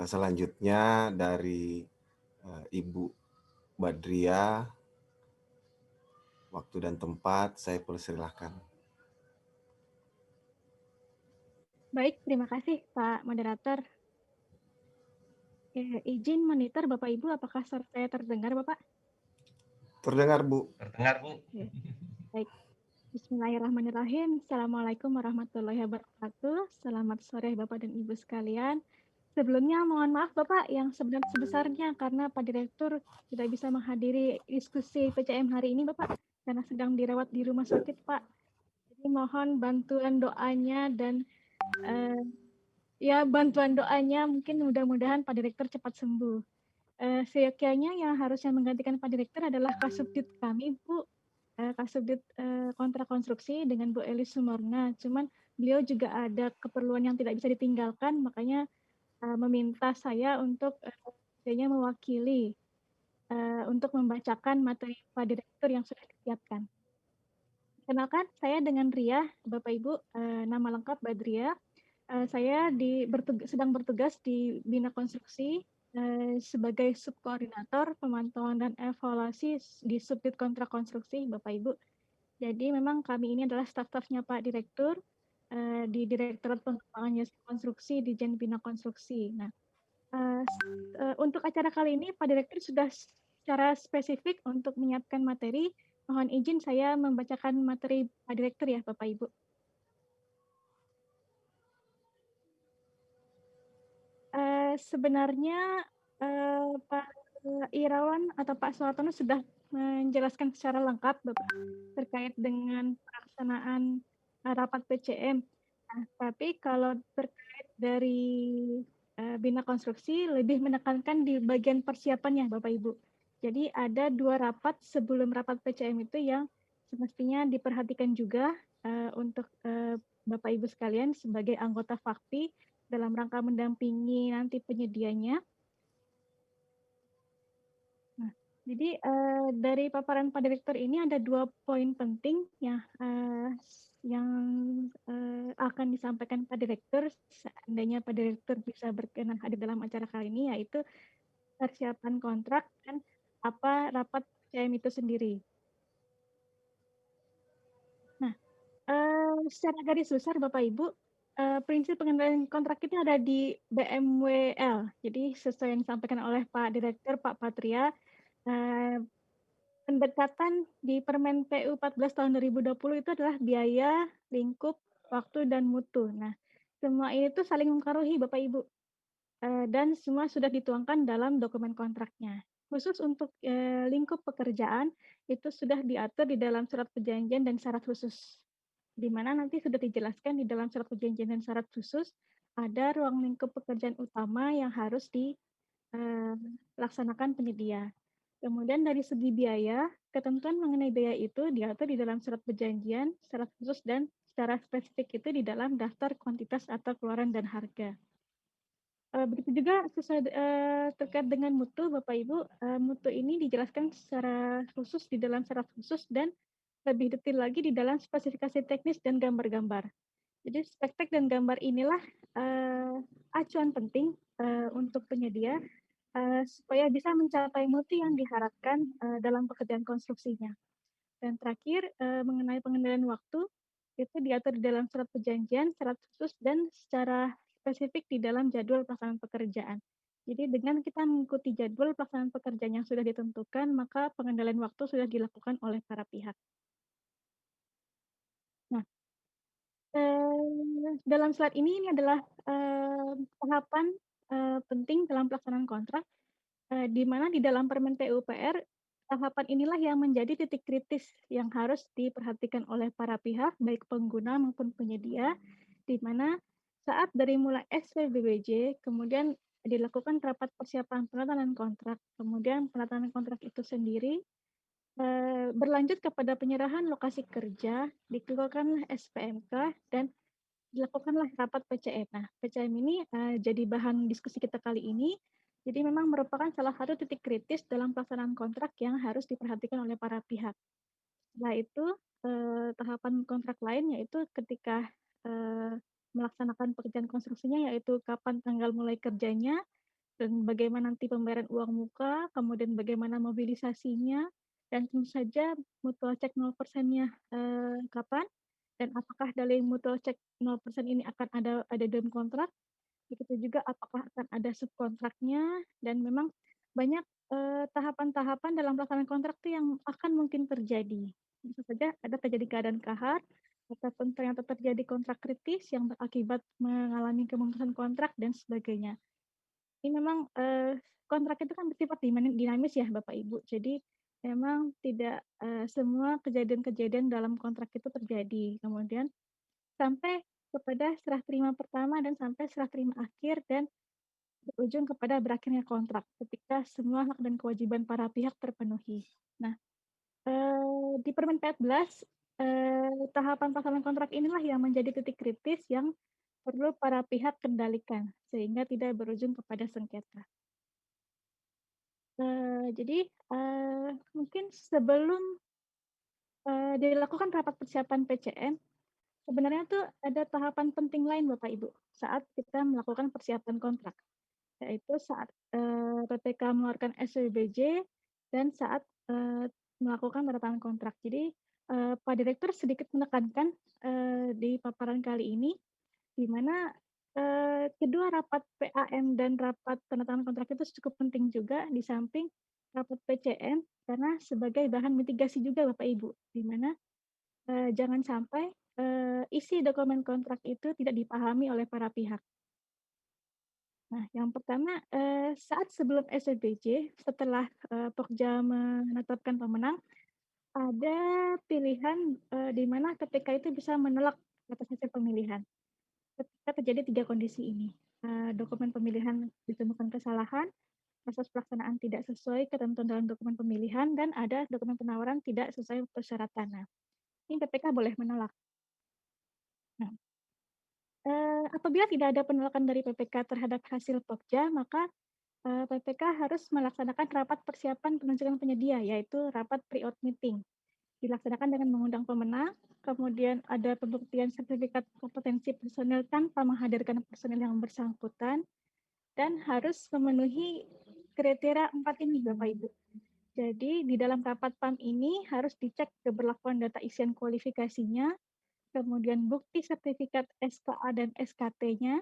selanjutnya dari Ibu Badria, waktu dan tempat saya persilahkan. Baik, terima kasih Pak Moderator. Izin monitor Bapak Ibu, apakah suara saya terdengar Bapak? Terdengar Bu. Terdengar, Bu. Ya. Baik. Bismillahirrahmanirrahim. Assalamualaikum warahmatullahi wabarakatuh. Selamat sore Bapak dan Ibu sekalian. Sebelumnya mohon maaf Bapak yang sebesar-besarnya karena Pak Direktur tidak bisa menghadiri diskusi PCM hari ini Bapak karena sedang dirawat di rumah sakit Pak. Jadi mohon bantuan doanya dan bantuan doanya mungkin mudah-mudahan Pak Direktur cepat sembuh. Seyogyanya yang harusnya menggantikan Pak Direktur adalah Kasubdit kami Bu, Kasubdit Kontrakonstruksi dengan Bu Elis Sumorna. Cuman beliau juga ada keperluan yang tidak bisa ditinggalkan, makanya meminta saya untuk mewakili untuk membacakan materi Pak Direktur yang sudah disiapkan. Kenalkan, saya dengan Ria, Bapak Ibu, nama lengkap Badria. Saya sedang bertugas di Bina Konstruksi sebagai subkoordinator pemantauan dan evaluasi di Subdit Kontrakonstruksi, Bapak Ibu. Jadi memang kami ini adalah staf-stafnya Pak Direktur di Direktorat Pengembangan Jasa Konstruksi di Jen Bina Konstruksi. Nah, untuk acara kali ini Pak Direktur sudah secara spesifik untuk menyiapkan materi. Mohon izin saya membacakan materi Pak Direktur ya, Bapak Ibu. Sebenarnya Pak Irawan atau Pak Soehartono sudah menjelaskan secara lengkap Bapak terkait dengan pelaksanaan rapat PCM. Nah, tapi kalau terkait dari Bina Konstruksi lebih menekankan di bagian persiapannya Bapak Ibu. Jadi ada 2 rapat sebelum rapat PCM itu yang semestinya diperhatikan juga untuk Bapak Ibu sekalian sebagai anggota Fakpi dalam rangka mendampingi nanti penyedianya. Nah, jadi dari paparan Pak Direktur ini ada 2 poin penting yang akan disampaikan Pak Direktur seandainya Pak Direktur bisa berkenan hadir dalam acara kali ini, yaitu persiapan kontrak dan apa rapat PCM itu sendiri. Nah, secara garis besar Bapak Ibu, prinsip pengendalian kontrak itu ada di BMWL. Jadi sesuai yang disampaikan oleh Pak Direktur, Pak Patria, pendekatan di Permen PU 14 tahun 2020 itu adalah biaya, lingkup, waktu, dan mutu. Nah, semua ini tuh saling mempengaruhi Bapak Ibu, dan semua sudah dituangkan dalam dokumen kontraknya. Khusus untuk lingkup pekerjaan, itu sudah diatur di dalam surat perjanjian dan syarat khusus. Di mana nanti sudah dijelaskan di dalam surat perjanjian dan syarat khusus, ada ruang lingkup pekerjaan utama yang harus dilaksanakan penyedia. Kemudian dari segi biaya, ketentuan mengenai biaya itu diatur di dalam surat perjanjian, syarat khusus, dan secara spesifik itu di dalam daftar kuantitas atau keluaran dan harga. Begitu juga terkait dengan mutu, Bapak Ibu, mutu ini dijelaskan secara khusus di dalam syarat khusus dan lebih detail lagi di dalam spesifikasi teknis dan gambar-gambar. Jadi spek-spek dan gambar inilah acuan penting untuk penyedia supaya bisa mencapai mutu yang diharapkan dalam pekerjaan konstruksinya. Dan terakhir, mengenai pengendalian waktu, itu diatur di dalam surat perjanjian, syarat khusus, dan secara spesifik di dalam jadwal pelaksanaan pekerjaan. Jadi dengan kita mengikuti jadwal pelaksanaan pekerjaan yang sudah ditentukan, maka pengendalian waktu sudah dilakukan oleh para pihak. Nah, dalam slide ini adalah tahapan penting dalam pelaksanaan kontrak, di mana di dalam Permen PUPR, tahapan inilah yang menjadi titik kritis yang harus diperhatikan oleh para pihak, baik pengguna maupun penyedia, di mana saat dari mulai SPBBJ, kemudian dilakukan rapat persiapan penandatanganan kontrak, kemudian penandatanganan kontrak itu sendiri berlanjut kepada penyerahan lokasi kerja, dikeluarkan SPMK, dan dilakukanlah rapat PCM. Nah, PCM ini jadi bahan diskusi kita kali ini. Jadi memang merupakan salah satu titik kritis dalam pelaksanaan kontrak yang harus diperhatikan oleh para pihak. Setelah itu, tahapan kontrak lain yaitu ketika melaksanakan pekerjaan konstruksinya, yaitu kapan tanggal mulai kerjanya, dan bagaimana nanti pembayaran uang muka, kemudian bagaimana mobilisasinya, dan tentu saja mutual check 0%-nya kapan, dan apakah dari mutual check 0% ini akan ada dalam kontrak, begitu juga apakah akan ada subkontraknya, dan memang banyak tahapan-tahapan dalam pelaksanaan kontrak itu yang akan mungkin terjadi. Bisa saja ada terjadi keadaan kahar, ataupun ternyata terjadi kontrak kritis yang berakibat mengalami pemutusan kontrak dan sebagainya. Ini memang kontrak itu kan bersifat dinamis ya Bapak Ibu. Jadi memang tidak semua kejadian-kejadian dalam kontrak itu terjadi. Kemudian sampai kepada serah terima pertama dan sampai serah terima akhir dan berujung kepada berakhirnya kontrak ketika semua hak dan kewajiban para pihak terpenuhi. Nah, di Permen 14 tahapan pelaksanaan kontrak inilah yang menjadi titik kritis yang perlu para pihak kendalikan sehingga tidak berujung kepada sengketa. Jadi mungkin sebelum dilakukan rapat persiapan PCM, sebenarnya tuh ada tahapan penting lain Bapak Ibu saat kita melakukan persiapan kontrak, yaitu saat PPK mengeluarkan SWBJ dan saat melakukan penandatanganan kontrak. Jadi Pak Direktur sedikit menekankan di paparan kali ini, di mana kedua rapat PAM dan rapat penandatanganan kontrak itu cukup penting juga di samping rapat PCM karena sebagai bahan mitigasi juga Bapak Ibu, di mana jangan sampai isi dokumen kontrak itu tidak dipahami oleh para pihak. Nah, yang pertama saat sebelum SWBJ, setelah Pokja menetapkan pemenang, ada pilihan di mana KPK itu bisa menolak atas hasil pemilihan. Ketika terjadi 3 kondisi ini, dokumen pemilihan ditemukan kesalahan, proses pelaksanaan tidak sesuai ketentuan dalam dokumen pemilihan, dan ada dokumen penawaran tidak sesuai persyaratan. Nah, ini KPK boleh menolak. Nah, Apabila tidak ada penolakan dari PPK terhadap hasil Pokja, maka PPK harus melaksanakan rapat persiapan penunjukan penyedia, yaitu rapat pre-out meeting. Dilaksanakan dengan mengundang pemenang, kemudian ada pembuktian sertifikat kompetensi personil tanpa menghadirkan personil yang bersangkutan, dan harus memenuhi kriteria 4 ini, Bapak Ibu. Jadi di dalam rapat PAM ini harus dicek keberlakuan data isian kualifikasinya, kemudian bukti sertifikat SKA dan SKT-nya,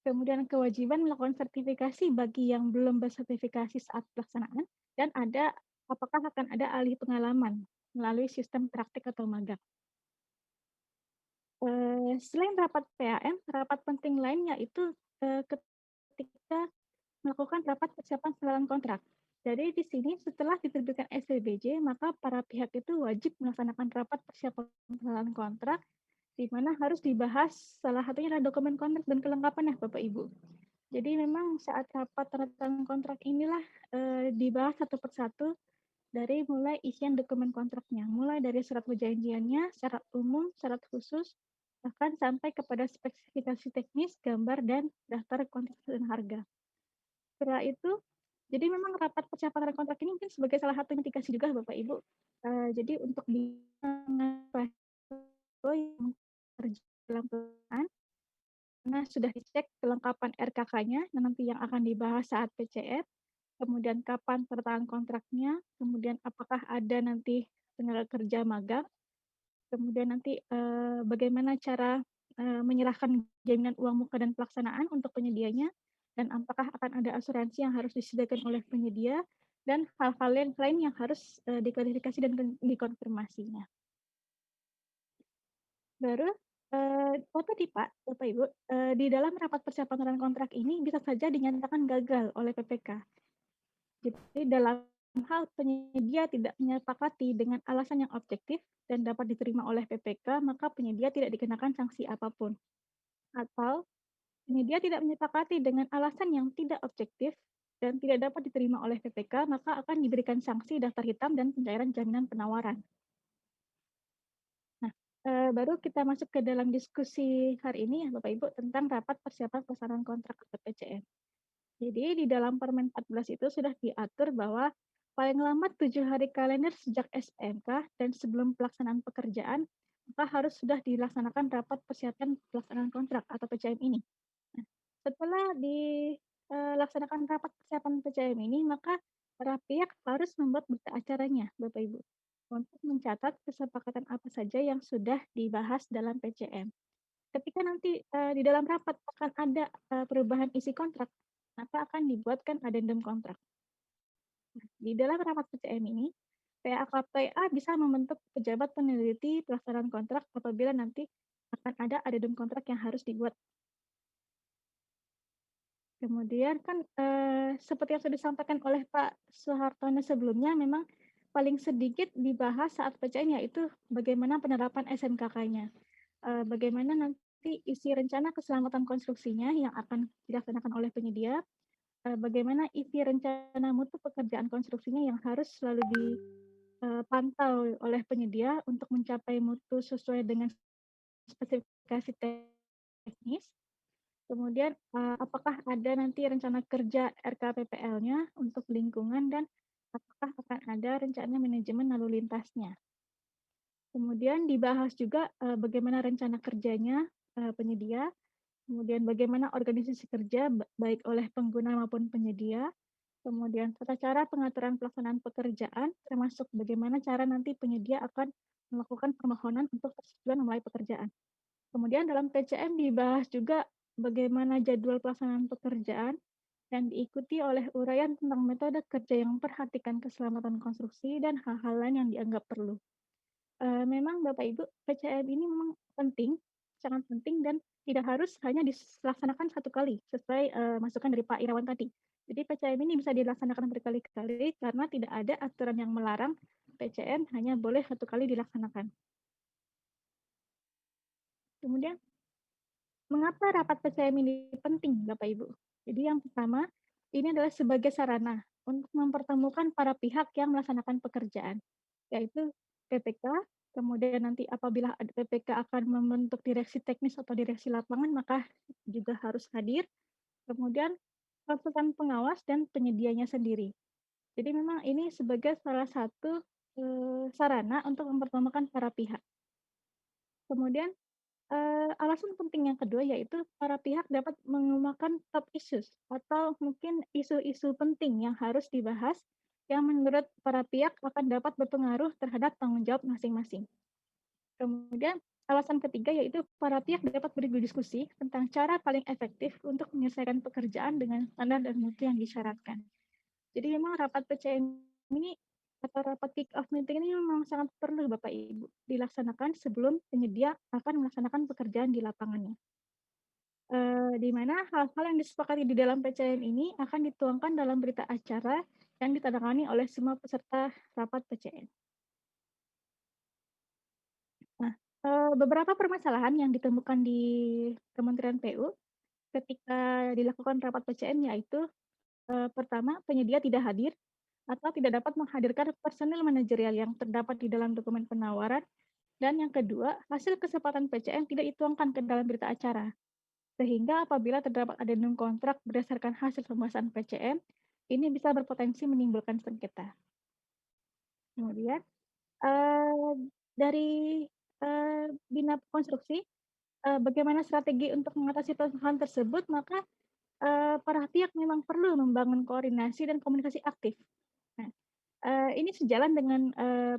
kemudian kewajiban melakukan sertifikasi bagi yang belum bersertifikasi saat pelaksanaan, dan apakah akan ada alih pengalaman melalui sistem praktik atau magang. Selain rapat PAM, rapat penting lainnya itu ketika melakukan rapat persiapan pengenalan kontrak. Jadi di sini setelah diterbitkan SPBJ, maka para pihak itu wajib melaksanakan rapat persiapan pengenalan kontrak, di mana harus dibahas salah satunya adalah dokumen kontrak dan kelengkapannya, Bapak Ibu. Jadi memang saat rapat tanda kontrak inilah dibahas satu persatu dari mulai isian dokumen kontraknya, mulai dari syarat perjanjiannya, syarat umum, syarat khusus, bahkan sampai kepada spesifikasi teknis, gambar, dan daftar kontrak dan harga. Setelah itu, jadi memang rapat persiapan kontrak ini mungkin sebagai salah satu mitigasi juga Bapak Ibu. Jadi untuk di yang dalam perusahaan, karena sudah dicek kelengkapan RKK-nya nanti yang akan dibahas saat PCF, kemudian kapan pertengahan kontraknya, kemudian apakah ada nanti tenaga kerja magang, kemudian nanti bagaimana cara menyerahkan jaminan uang muka dan pelaksanaan untuk penyedianya, dan apakah akan ada asuransi yang harus disediakan oleh penyedia, dan hal-hal lain yang harus diklarifikasi dan dikonfirmasinya. Baru, Bapak Ibu, di dalam rapat persiapan pengenalan kontrak ini bisa saja dinyatakan gagal oleh PPK. Jadi dalam hal penyedia tidak menyepakati dengan alasan yang objektif dan dapat diterima oleh PPK, maka penyedia tidak dikenakan sanksi apapun. Atau penyedia tidak menyepakati dengan alasan yang tidak objektif dan tidak dapat diterima oleh PPK, maka akan diberikan sanksi daftar hitam dan pencairan jaminan penawaran. Nah, baru kita masuk ke dalam diskusi hari ini ya Bapak Ibu tentang rapat persiapan pelaksanaan kontrak atau PCM. Jadi di dalam Permen 14 itu sudah diatur bahwa paling lambat 7 hari kalender sejak SPMK dan sebelum pelaksanaan pekerjaan, maka harus sudah dilaksanakan rapat persiapan pelaksanaan kontrak atau PCM ini. Nah, setelah dilaksanakan rapat persiapan PCM ini, maka para pihak harus membuat berita acaranya, Bapak Ibu, untuk mencatat kesepakatan apa saja yang sudah dibahas dalam PCM. Ketika nanti di dalam rapat akan ada perubahan isi kontrak, maka akan dibuatkan adendum kontrak. Nah, di dalam rapat PCM ini, PAKPA bisa membentuk pejabat peneliti pelaksanaan kontrak apabila nanti akan ada adendum kontrak yang harus dibuat. Kemudian kan seperti yang sudah disampaikan oleh Pak Soehartono sebelumnya, memang paling sedikit dibahas saat PCM yaitu bagaimana penerapan SMKK-nya. Bagaimana nanti isi rencana keselamatan konstruksinya yang akan dilaksanakan oleh penyedia, bagaimana isi rencana mutu pekerjaan konstruksinya yang harus selalu dipantau oleh penyedia untuk mencapai mutu sesuai dengan spesifikasi teknis. Kemudian apakah ada nanti rencana kerja RKPPL-nya untuk lingkungan dan apakah akan ada rencana manajemen lalu lintasnya. Kemudian dibahas juga bagaimana rencana kerjanya penyedia, kemudian bagaimana organisasi kerja baik oleh pengguna maupun penyedia, kemudian tata cara pengaturan pelaksanaan pekerjaan, termasuk bagaimana cara nanti penyedia akan melakukan permohonan untuk persetujuan memulai pekerjaan. Kemudian dalam PCM dibahas juga bagaimana jadwal pelaksanaan pekerjaan dan diikuti oleh uraian tentang metode kerja yang memperhatikan keselamatan konstruksi dan hal-hal lain yang dianggap perlu. Memang Bapak Ibu, PCM ini memang penting, sangat penting dan tidak harus hanya dilaksanakan satu kali sesuai masukan dari Pak Irawan tadi. Jadi PCM ini bisa dilaksanakan berkali-kali karena tidak ada aturan yang melarang PCM hanya boleh satu kali dilaksanakan. Kemudian, mengapa rapat PCM ini penting, Bapak Ibu? Jadi yang pertama, ini adalah sebagai sarana untuk mempertemukan para pihak yang melaksanakan pekerjaan, yaitu PPK, Kemudian nanti apabila ada PPK akan membentuk direksi teknis atau direksi lapangan, maka juga harus hadir. Kemudian konsultan pengawas dan penyedianya sendiri. Jadi memang ini sebagai salah satu sarana untuk mempertemukan para pihak. Kemudian alasan penting yang kedua yaitu para pihak dapat mengemukakan top issues atau mungkin isu-isu penting yang harus dibahas yang menurut para pihak akan dapat berpengaruh terhadap tanggung jawab masing-masing. Kemudian alasan ketiga yaitu para pihak dapat berdiskusi tentang cara paling efektif untuk menyelesaikan pekerjaan dengan standar dan mutu yang disyaratkan. Jadi memang rapat PCM ini atau rapat kick-off meeting ini memang sangat perlu Bapak Ibu dilaksanakan sebelum penyedia akan melaksanakan pekerjaan di lapangannya. Di mana hal-hal yang disepakati di dalam PCM ini akan dituangkan dalam berita acara yang ditandatangani oleh semua peserta rapat PCM. Nah, beberapa permasalahan yang ditemukan di Kementerian PU ketika dilakukan rapat PCM yaitu pertama, penyedia tidak hadir atau tidak dapat menghadirkan personil manajerial yang terdapat di dalam dokumen penawaran. Dan yang kedua, hasil kesepakatan PCM tidak dituangkan ke dalam berita acara. Sehingga apabila terdapat adendum kontrak berdasarkan hasil pembahasan PCM, ini bisa berpotensi menimbulkan sengketa. Kemudian, dari Bina Konstruksi, bagaimana strategi untuk mengatasi permasalahan tersebut, maka para pihak memang perlu membangun koordinasi dan komunikasi aktif. Nah, ini sejalan dengan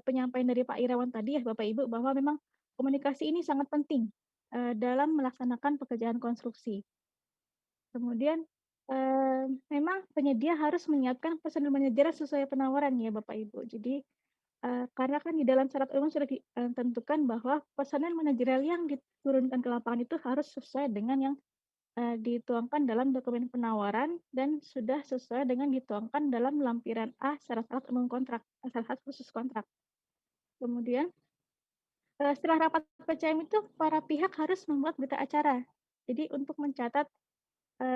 penyampaian dari Pak Irawan tadi ya Bapak Ibu, bahwa memang komunikasi ini sangat penting dalam melaksanakan pekerjaan konstruksi. Kemudian memang penyedia harus menyiapkan personil manajerial sesuai penawaran ya Bapak Ibu. Jadi karena kan di dalam syarat umum sudah ditentukan bahwa personil manajerial yang diturunkan ke lapangan itu harus sesuai dengan yang dituangkan dalam dokumen penawaran dan sudah sesuai dengan dituangkan dalam lampiran A syarat-syarat umum kontrak, syarat khusus kontrak. Kemudian setelah rapat PCM itu para pihak harus membuat berita acara. Jadi untuk mencatat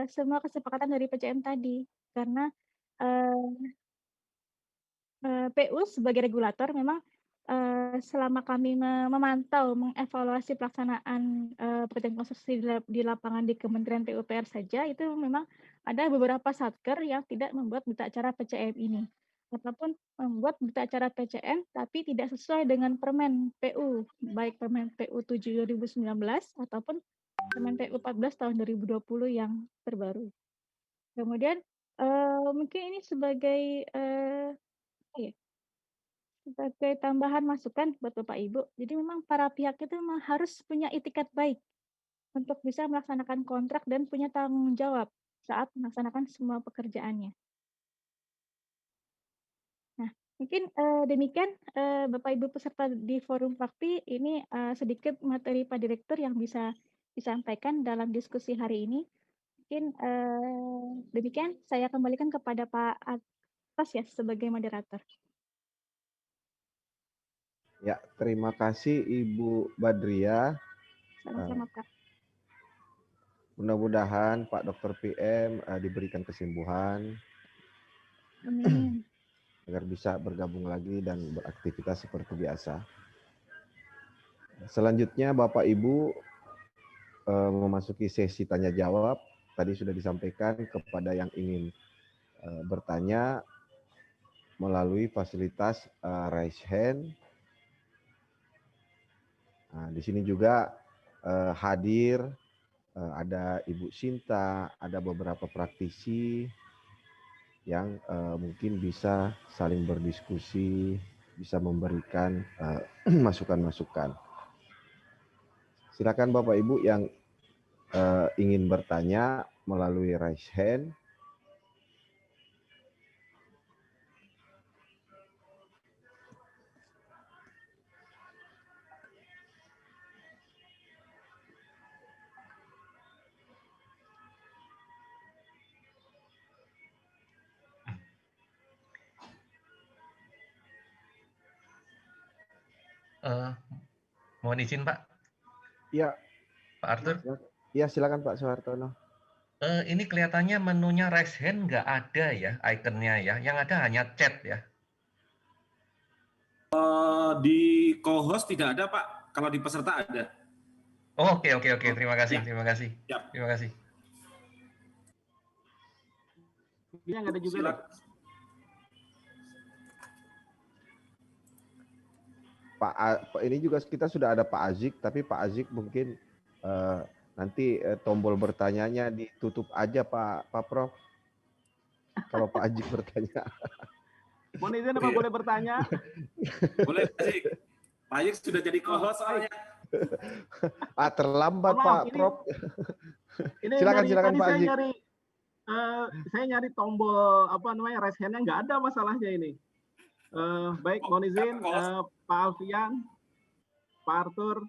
semua kesepakatan dari PCM tadi, karena PU sebagai regulator memang selama kami memantau, mengevaluasi pelaksanaan pekerjaan konstruksi di lapangan di Kementerian PUPR saja, itu memang ada beberapa satker yang tidak membuat berita acara PCM ini. Ataupun membuat berita acara PCM tapi tidak sesuai dengan Permen PU, baik Permen PU 7 2019 ataupun Permen PU 14 tahun 2020 yang terbaru. Kemudian mungkin ini sebagai sebagai tambahan masukan buat Bapak Ibu. Jadi memang para pihak itu memang harus punya itikat baik untuk bisa melaksanakan kontrak dan punya tanggung jawab saat melaksanakan semua pekerjaannya. Nah, mungkin demikian Bapak Ibu peserta di Forum Fakti, ini sedikit materi Pak Direktur yang bisa disampaikan dalam diskusi hari ini. Mungkin demikian, saya kembalikan kepada Pak Atas ya sebagai moderator. Ya, terima kasih Ibu Badria. Sama-sama Pak. Mudah-mudahan Pak Dr. PM diberikan kesembuhan. Amin. Agar bisa bergabung lagi dan beraktivitas seperti biasa. Selanjutnya Bapak Ibu memasuki sesi tanya jawab. Tadi sudah disampaikan kepada yang ingin bertanya melalui fasilitas raise hand. Nah, di sini juga hadir ada Ibu Sinta, ada beberapa praktisi yang mungkin bisa saling berdiskusi, bisa memberikan masukan-masukan. Silakan Bapak Ibu yang ingin bertanya melalui raise hand. Mohon izin Pak. Iya. Pak Arthur. Iya, silakan Pak Soehartono. Ini kelihatannya menunya raise hand nggak ada ya ikonnya ya. Yang ada hanya chat ya. Di co-host tidak ada, Pak. Kalau di peserta ada. Oh, oke. Terima kasih. Ya. Terima kasih. Ya. Terima kasih. Ini yang ada juga. Silakan. Ini juga kita sudah ada Pak Azik, tapi Pak Azik mungkin nanti tombol bertanyanya ditutup aja Pak Prof. Kalau Pak Azik bertanya. Mohon izin apa boleh bertanya? Boleh, Pak Azik. Pak Azik sudah jadi co-host soalnya. Terlambat Pak Prof. Silakan Pak Azik. Saya nyari tombol raise hand-nya nggak ada masalahnya ini. Baik, mohon izin Pak Alfian, Pak Arthur,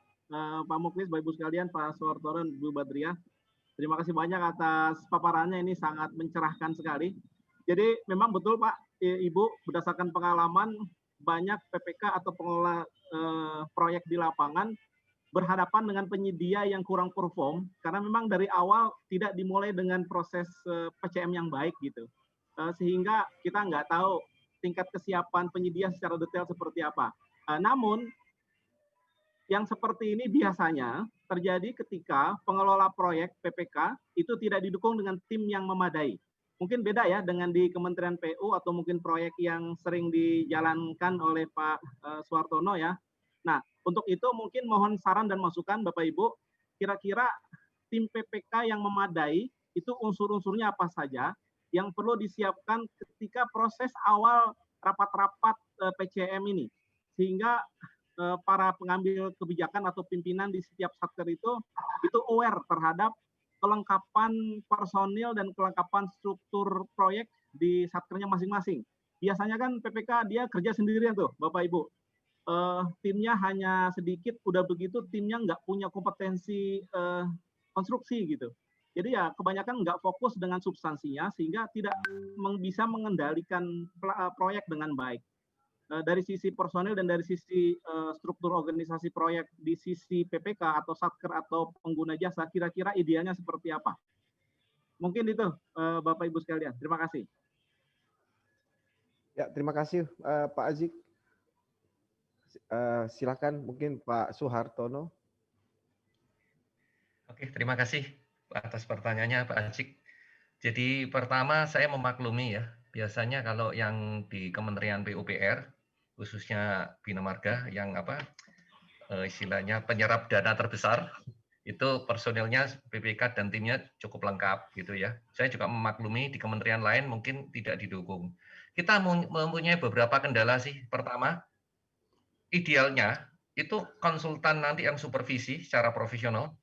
Pak Muklis, Bapak Ibu sekalian, Pak Suhartono, Bu Badriah. Terima kasih banyak atas paparannya, ini sangat mencerahkan sekali. Jadi memang betul Pak, Ibu, berdasarkan pengalaman banyak PPK atau pengelola proyek di lapangan berhadapan dengan penyedia yang kurang perform karena memang dari awal tidak dimulai dengan proses PCM yang baik gitu. Sehingga kita nggak tahu tingkat kesiapan penyedia secara detail seperti apa. Namun yang seperti ini biasanya terjadi ketika pengelola proyek PPK itu tidak didukung dengan tim yang memadai. Mungkin beda ya dengan di Kementerian PU atau mungkin proyek yang sering dijalankan oleh Pak Suhartono ya. Nah, untuk itu mungkin mohon saran dan masukan Bapak Ibu, kira-kira tim PPK yang memadai itu unsur-unsurnya apa saja yang perlu disiapkan ketika proses awal rapat-rapat PCM ini. Sehingga para pengambil kebijakan atau pimpinan di setiap satker itu aware terhadap kelengkapan personil dan kelengkapan struktur proyek di satkernya masing-masing. Biasanya kan PPK dia kerja sendirian tuh, Bapak Ibu. Timnya hanya sedikit, udah begitu timnya nggak punya kompetensi konstruksi gitu. Jadi ya kebanyakan nggak fokus dengan substansinya sehingga tidak bisa mengendalikan proyek dengan baik. Dari sisi personil dan dari sisi struktur organisasi proyek di sisi PPK atau satker atau pengguna jasa, kira-kira idealnya seperti apa? Mungkin itu Bapak Ibu sekalian. Terima kasih. Ya, terima kasih Pak Azik. Silakan mungkin Pak Suhartono. Oke, terima kasih atas pertanyaannya Pak Azik. Jadi pertama saya memaklumi ya, biasanya kalau yang di Kementerian PUPR, khususnya Bina Marga yang istilahnya penyerap dana terbesar, itu personilnya PPK dan timnya cukup lengkap gitu ya. Saya juga memaklumi di kementerian lain mungkin tidak didukung. Kita mempunyai beberapa kendala sih. Pertama, idealnya itu konsultan nanti yang supervisi secara profesional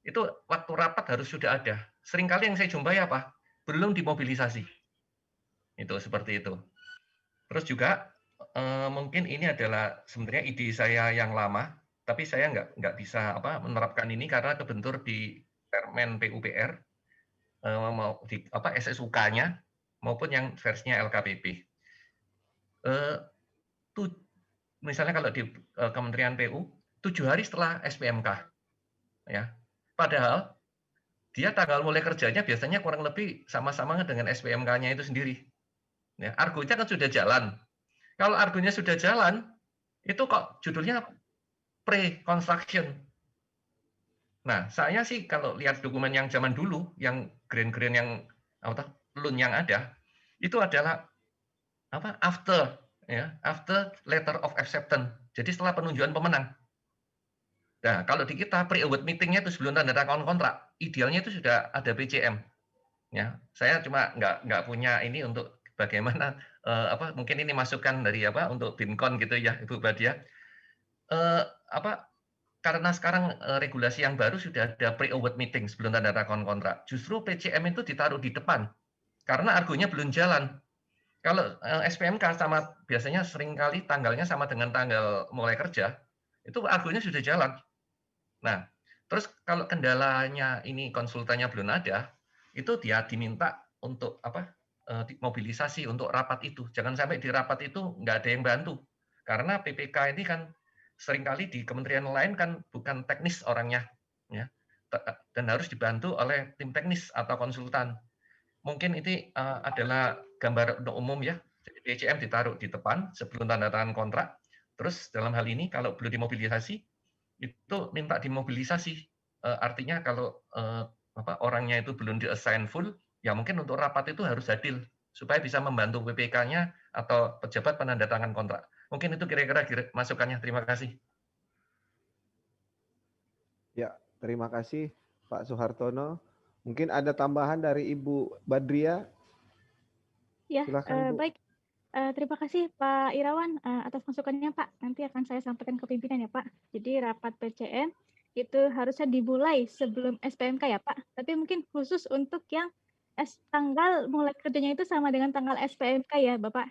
itu waktu rapat harus sudah ada. Seringkali yang saya jumpai apa? Belum dimobilisasi. Itu seperti itu. Terus juga mungkin ini adalah sebenarnya ide saya yang lama, tapi saya nggak bisa menerapkan ini karena kebentur di Permen PUPR di SSUK-nya maupun yang versinya LKPP. Misalnya kalau di Kementerian PU 7 hari setelah SPMK, ya. Padahal dia tanggal mulai kerjanya biasanya kurang lebih sama-sama dengan SPMK-nya itu sendiri. Ya, argonya kan sudah jalan. Kalau argonya sudah jalan, itu kok judulnya pre-construction. Nah, saya sih kalau lihat dokumen yang zaman dulu, yang grand-grand yang LUN yang ada, itu adalah after letter of acceptance. Jadi setelah penunjukan pemenang. Nah, kalau di kita pre-award meeting-nya itu sebelum tanda tangan kontrak, idealnya itu sudah ada PCM. Ya, saya cuma nggak punya ini untuk bagaimana mungkin ini masukan dari untuk BIMKON gitu ya, Ibu Badia. Karena sekarang regulasi yang baru sudah ada pre-award meeting sebelum tanda tangan kontrak. Justru PCM itu ditaruh di depan karena argonya belum jalan. Kalau SPMK sama biasanya seringkali tanggalnya sama dengan tanggal mulai kerja, itu argonya sudah jalan. Nah, terus kalau kendalanya ini konsultannya belum ada, itu dia diminta untuk mobilisasi untuk rapat itu. Jangan sampai di rapat itu nggak ada yang bantu. Karena PPK ini kan seringkali di kementerian lain kan bukan teknis orangnya, ya, dan harus dibantu oleh tim teknis atau konsultan. Mungkin ini adalah gambar untuk umum ya. Jadi PCM ditaruh di depan sebelum tanda tangan kontrak. Terus dalam hal ini kalau belum dimobilisasi, itu minta dimobilisasi. Artinya kalau orangnya itu belum di-assign full, ya mungkin untuk rapat itu harus hadir supaya bisa membantu PPK-nya atau pejabat penandatangan kontrak. Mungkin itu kira-kira masukannya. Terima kasih. Ya, terima kasih Pak Soehartono. Mungkin ada tambahan dari Ibu Badria? Ya, Silakan, Bu. baik. Terima kasih Pak Irawan atas masukannya Pak. Nanti akan saya sampaikan ke pimpinan ya Pak. Jadi rapat PCM itu harusnya dimulai sebelum SPMK ya Pak. Tapi mungkin khusus untuk yang tanggal mulai kerjanya itu sama dengan tanggal SPMK ya Bapak.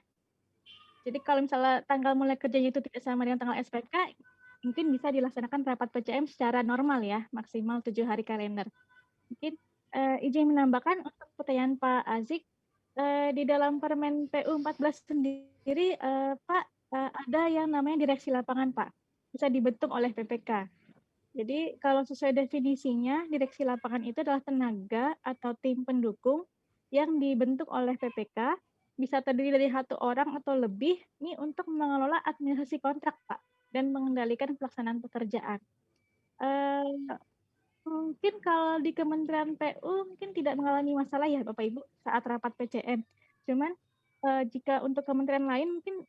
Jadi kalau misalnya tanggal mulai kerjanya itu tidak sama dengan tanggal SPMK, mungkin bisa dilaksanakan rapat PCM secara normal ya, maksimal 7 hari kalender. Mungkin izin menambahkan untuk pertanyaan Pak Azik, di dalam Permen PU 14 sendiri, Pak, ada yang namanya direksi lapangan, Pak. Bisa dibentuk oleh PPK. Jadi kalau sesuai definisinya, direksi lapangan itu adalah tenaga atau tim pendukung yang dibentuk oleh PPK, bisa terdiri dari 1 orang atau lebih, ini untuk mengelola administrasi kontrak, Pak, dan mengendalikan pelaksanaan pekerjaan. Mungkin kalau di Kementerian PU mungkin tidak mengalami masalah ya Bapak Ibu saat rapat PCM. Cuman jika untuk kementerian lain mungkin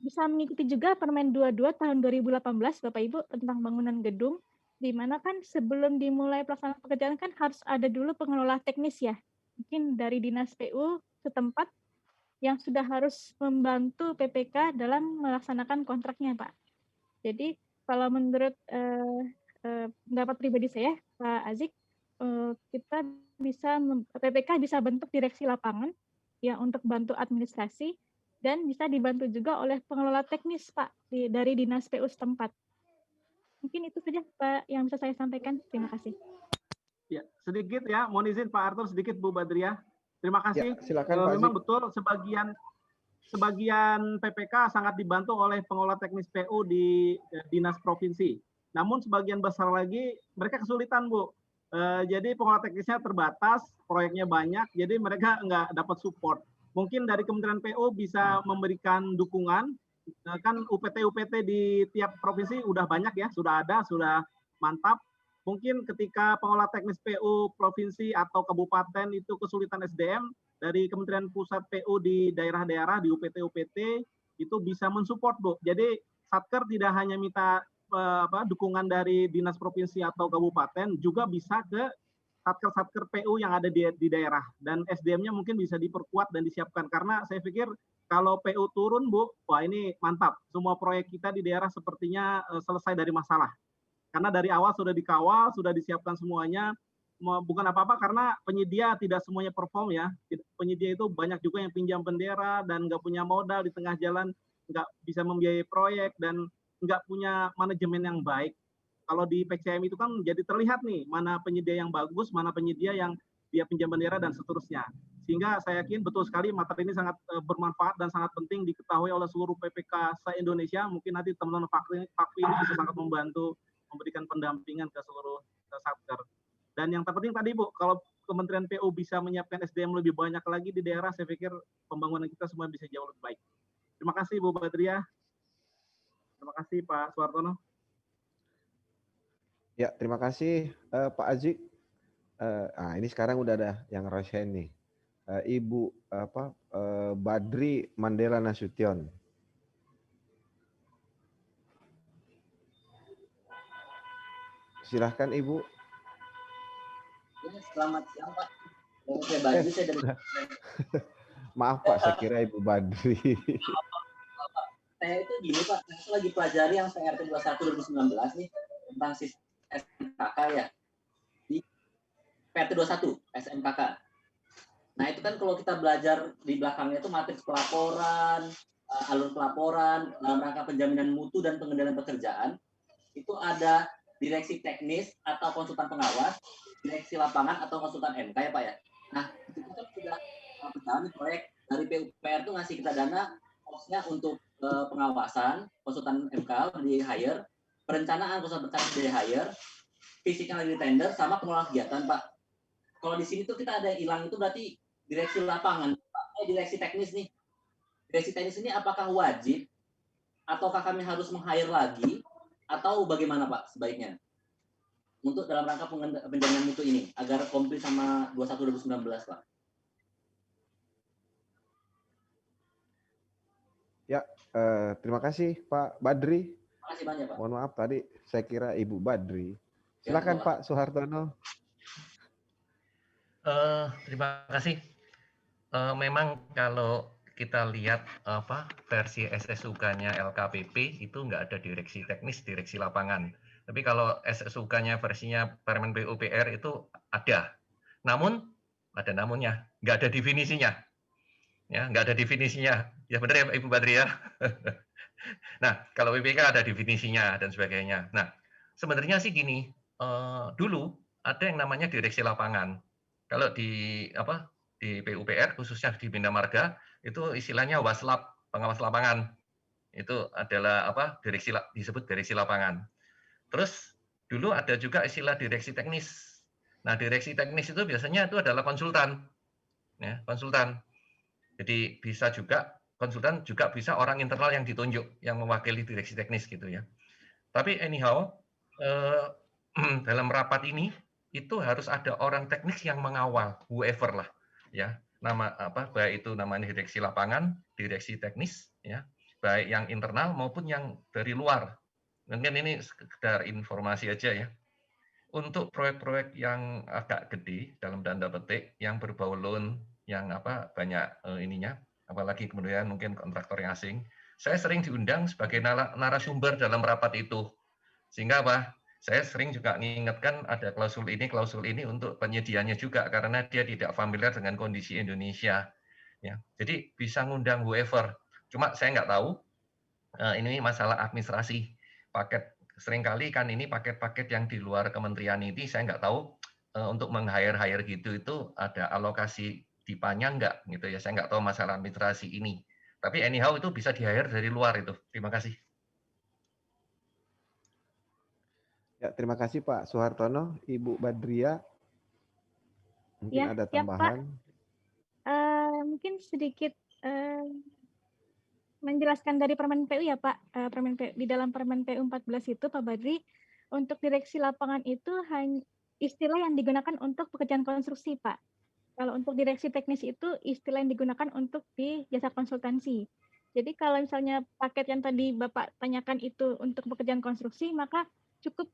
bisa mengikuti juga Permen 22 tahun 2018 Bapak Ibu tentang bangunan gedung, di mana kan sebelum dimulai pelaksanaan pekerjaan kan harus ada dulu pengelola teknis ya. Mungkin dari dinas PU setempat yang sudah harus membantu PPK dalam melaksanakan kontraknya Pak. Jadi kalau menurut pendapat pribadi saya, Pak Azik, kita bisa PPK bisa bentuk direksi lapangan ya untuk bantu administrasi dan bisa dibantu juga oleh pengelola teknis Pak dari dinas PU setempat. Mungkin itu saja Pak yang bisa saya sampaikan. Terima kasih. Ya, sedikit ya, mohon izin Pak Arthur, sedikit Bu Badria. Terima kasih. Ya, silakan Pak memang Azik. betul sebagian PPK sangat dibantu oleh pengelola teknis PU di dinas provinsi. Namun sebagian besar lagi mereka kesulitan, Bu. Jadi pengelola teknisnya terbatas, proyeknya banyak, jadi mereka nggak dapat support. Mungkin dari Kementerian PU bisa memberikan dukungan. Kan UPT-UPT di tiap provinsi udah banyak ya, sudah ada, sudah mantap. Mungkin ketika pengelola teknis PU provinsi atau kabupaten itu kesulitan SDM, dari Kementerian Pusat PU di daerah-daerah, di UPT-UPT, itu bisa mensupport, Bu. Jadi Satker tidak hanya minta dukungan dari dinas provinsi atau kabupaten, juga bisa ke satker-satker PU yang ada di daerah, dan SDM-nya mungkin bisa diperkuat dan disiapkan, karena saya pikir kalau PU turun, Bu, wah ini mantap, semua proyek kita di daerah sepertinya selesai dari masalah, karena dari awal sudah dikawal, sudah disiapkan semuanya. Bukan apa-apa karena penyedia tidak semuanya perform ya, penyedia itu banyak juga yang pinjam bendera dan nggak punya modal di tengah jalan, nggak bisa membiayai proyek dan nggak punya manajemen yang baik. Kalau di PCM itu kan jadi terlihat nih, mana penyedia yang bagus, mana penyedia yang dia pinjam bendera dan seterusnya. Sehingga saya yakin betul sekali materi ini sangat bermanfaat dan sangat penting diketahui oleh seluruh PPK se-Indonesia. Mungkin nanti teman-teman Fakfi ini bisa sangat membantu memberikan pendampingan ke seluruh satker. Dan yang terpenting tadi Bu, kalau Kementerian PU bisa menyiapkan SDM lebih banyak lagi di daerah, saya pikir pembangunan kita semua bisa jauh lebih baik. Terima kasih Bu Badria. Terima kasih Pak Soehartono. Ya, terima kasih Pak Azik. Ini sekarang udah ada yang raise hand nih. Ibu Badri Mandela Nasution. Silahkan Ibu. Selamat siang Pak. Saya Badri, saya dari Maaf Pak, saya kira Ibu Badri. Saya itu gini Pak, saya lagi pelajari yang PRT 21 2019 nih tentang sistem SMKK ya. Di PRT 21 SMKK. Nah, itu kan kalau kita belajar di belakangnya itu matriks pelaporan, alur pelaporan, dalam rangka penjaminan mutu dan pengendalian pekerjaan, itu ada direksi teknis atau konsultan pengawas, direksi lapangan atau konsultan MK ya Pak ya. Nah, itu kan sudah berjalan proyek dari PUPR itu ngasih kita dana kosnya untuk pengawasan, konsultan MK di hire, perencanaan konsultan di hire, fisiknya di tender, sama pengelola kegiatan Pak. Kalau di sini tuh kita ada hilang itu berarti direksi lapangan, direksi teknis nih. Direksi teknis ini apakah wajib ataukah kami harus meng-hire lagi atau bagaimana Pak sebaiknya untuk dalam rangka penjaminan mutu ini agar komplit sama 21 2019 Pak? Ya, terima kasih Pak Badri. Terima kasih banyak Pak. Mohon maaf tadi saya kira Ibu Badri. Silakan Pak Soehartono. Terima kasih. Memang kalau kita lihat versi SSUK-nya LKPP itu nggak ada direksi teknis, direksi lapangan. Tapi kalau SSUK-nya versinya Permen PUPR itu ada. Namun ada namunnya, nggak ada definisinya. Ya, nggak ada definisinya. Ya benar ya Ibu Badri ya. Nah, kalau PPK ada definisinya dan sebagainya. Nah, sebenarnya sih gini, dulu ada yang namanya direksi lapangan. Kalau di PUPR khususnya di Bina Marga itu istilahnya waslap, pengawas lapangan. Itu adalah disebut direksi lapangan. Terus dulu ada juga istilah direksi teknis. Nah, direksi teknis itu biasanya itu adalah konsultan. Ya, konsultan. Jadi bisa juga konsultan juga bisa orang internal yang ditunjuk yang mewakili direksi teknis gitu ya. Tapi anyhow dalam rapat ini itu harus ada orang teknis yang mengawal, whoever lah ya. Baik itu namanya direksi lapangan, direksi teknis ya, baik yang internal maupun yang dari luar. Mungkin ini sekedar informasi aja ya. Untuk proyek-proyek yang agak gede dalam tanda petik yang berbau loan yang banyak ininya, apalagi kemudian mungkin kontraktor yang asing, saya sering diundang sebagai narasumber dalam rapat itu. Sehingga saya sering juga mengingatkan ada klausul ini untuk penyediaannya juga karena dia tidak familiar dengan kondisi Indonesia. Ya, jadi bisa ngundang whoever. Cuma saya nggak tahu ini masalah administrasi paket. Seringkali kan ini paket-paket yang di luar kementerian ini saya nggak tahu untuk meng-hire gitu itu ada alokasi dipanya nggak gitu ya. Saya nggak tahu masalah administrasi ini. Tapi anyhow itu bisa di-hire dari luar itu. Terima kasih. Ya, terima kasih Pak Soehartono. Ibu Badria, mungkin Ya, ada ya, tambahan? Pak. Mungkin sedikit menjelaskan dari Permen PU ya Pak. Permen PU, di dalam Permen PU 14 itu Pak Badri, untuk direksi lapangan itu hanya istilah yang digunakan untuk pekerjaan konstruksi Pak. Kalau untuk direksi teknis itu istilah yang digunakan untuk di jasa konsultansi. Jadi kalau misalnya paket yang tadi Bapak tanyakan itu untuk pekerjaan konstruksi, maka cukup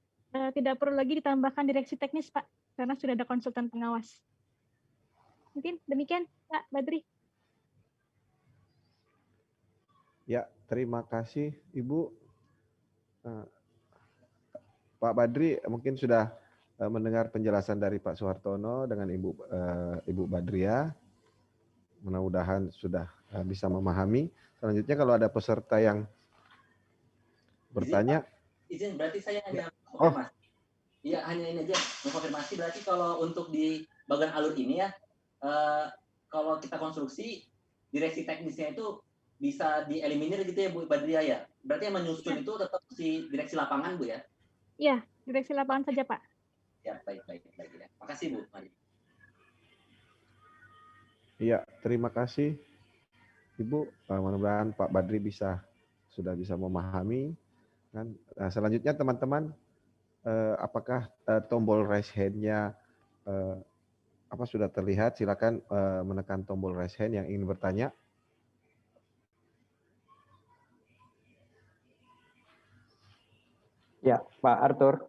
tidak perlu lagi ditambahkan direksi teknis Pak, karena sudah ada konsultan pengawas. Mungkin demikian Pak Badri. Ya, terima kasih Ibu. Pak Badri mungkin sudah mendengar penjelasan dari Pak Soehartono dengan Ibu Badria. Mudah-mudahan sudah bisa memahami. Selanjutnya kalau ada peserta yang bertanya. Izin, berarti saya hanya konfirmasi. Iya, hanya ini aja mengkonfirmasi. Berarti kalau untuk di bagian alur ini ya, kalau kita konstruksi direksi teknisnya itu bisa dieliminir gitu ya Bu Badria ya. Berarti yang menyusun itu tetap si direksi lapangan Bu ya? Iya, direksi lapangan saja Pak. Ya, baik ya. Makasih Bu. Mari. Iya, terima kasih Ibu. Mudah-mudahan Pak Badri sudah bisa memahami. Kan? Nah, selanjutnya teman-teman, apakah tombol raise hand-nya sudah terlihat? Silakan menekan tombol raise hand yang ingin bertanya. Ya, Pak Arthur.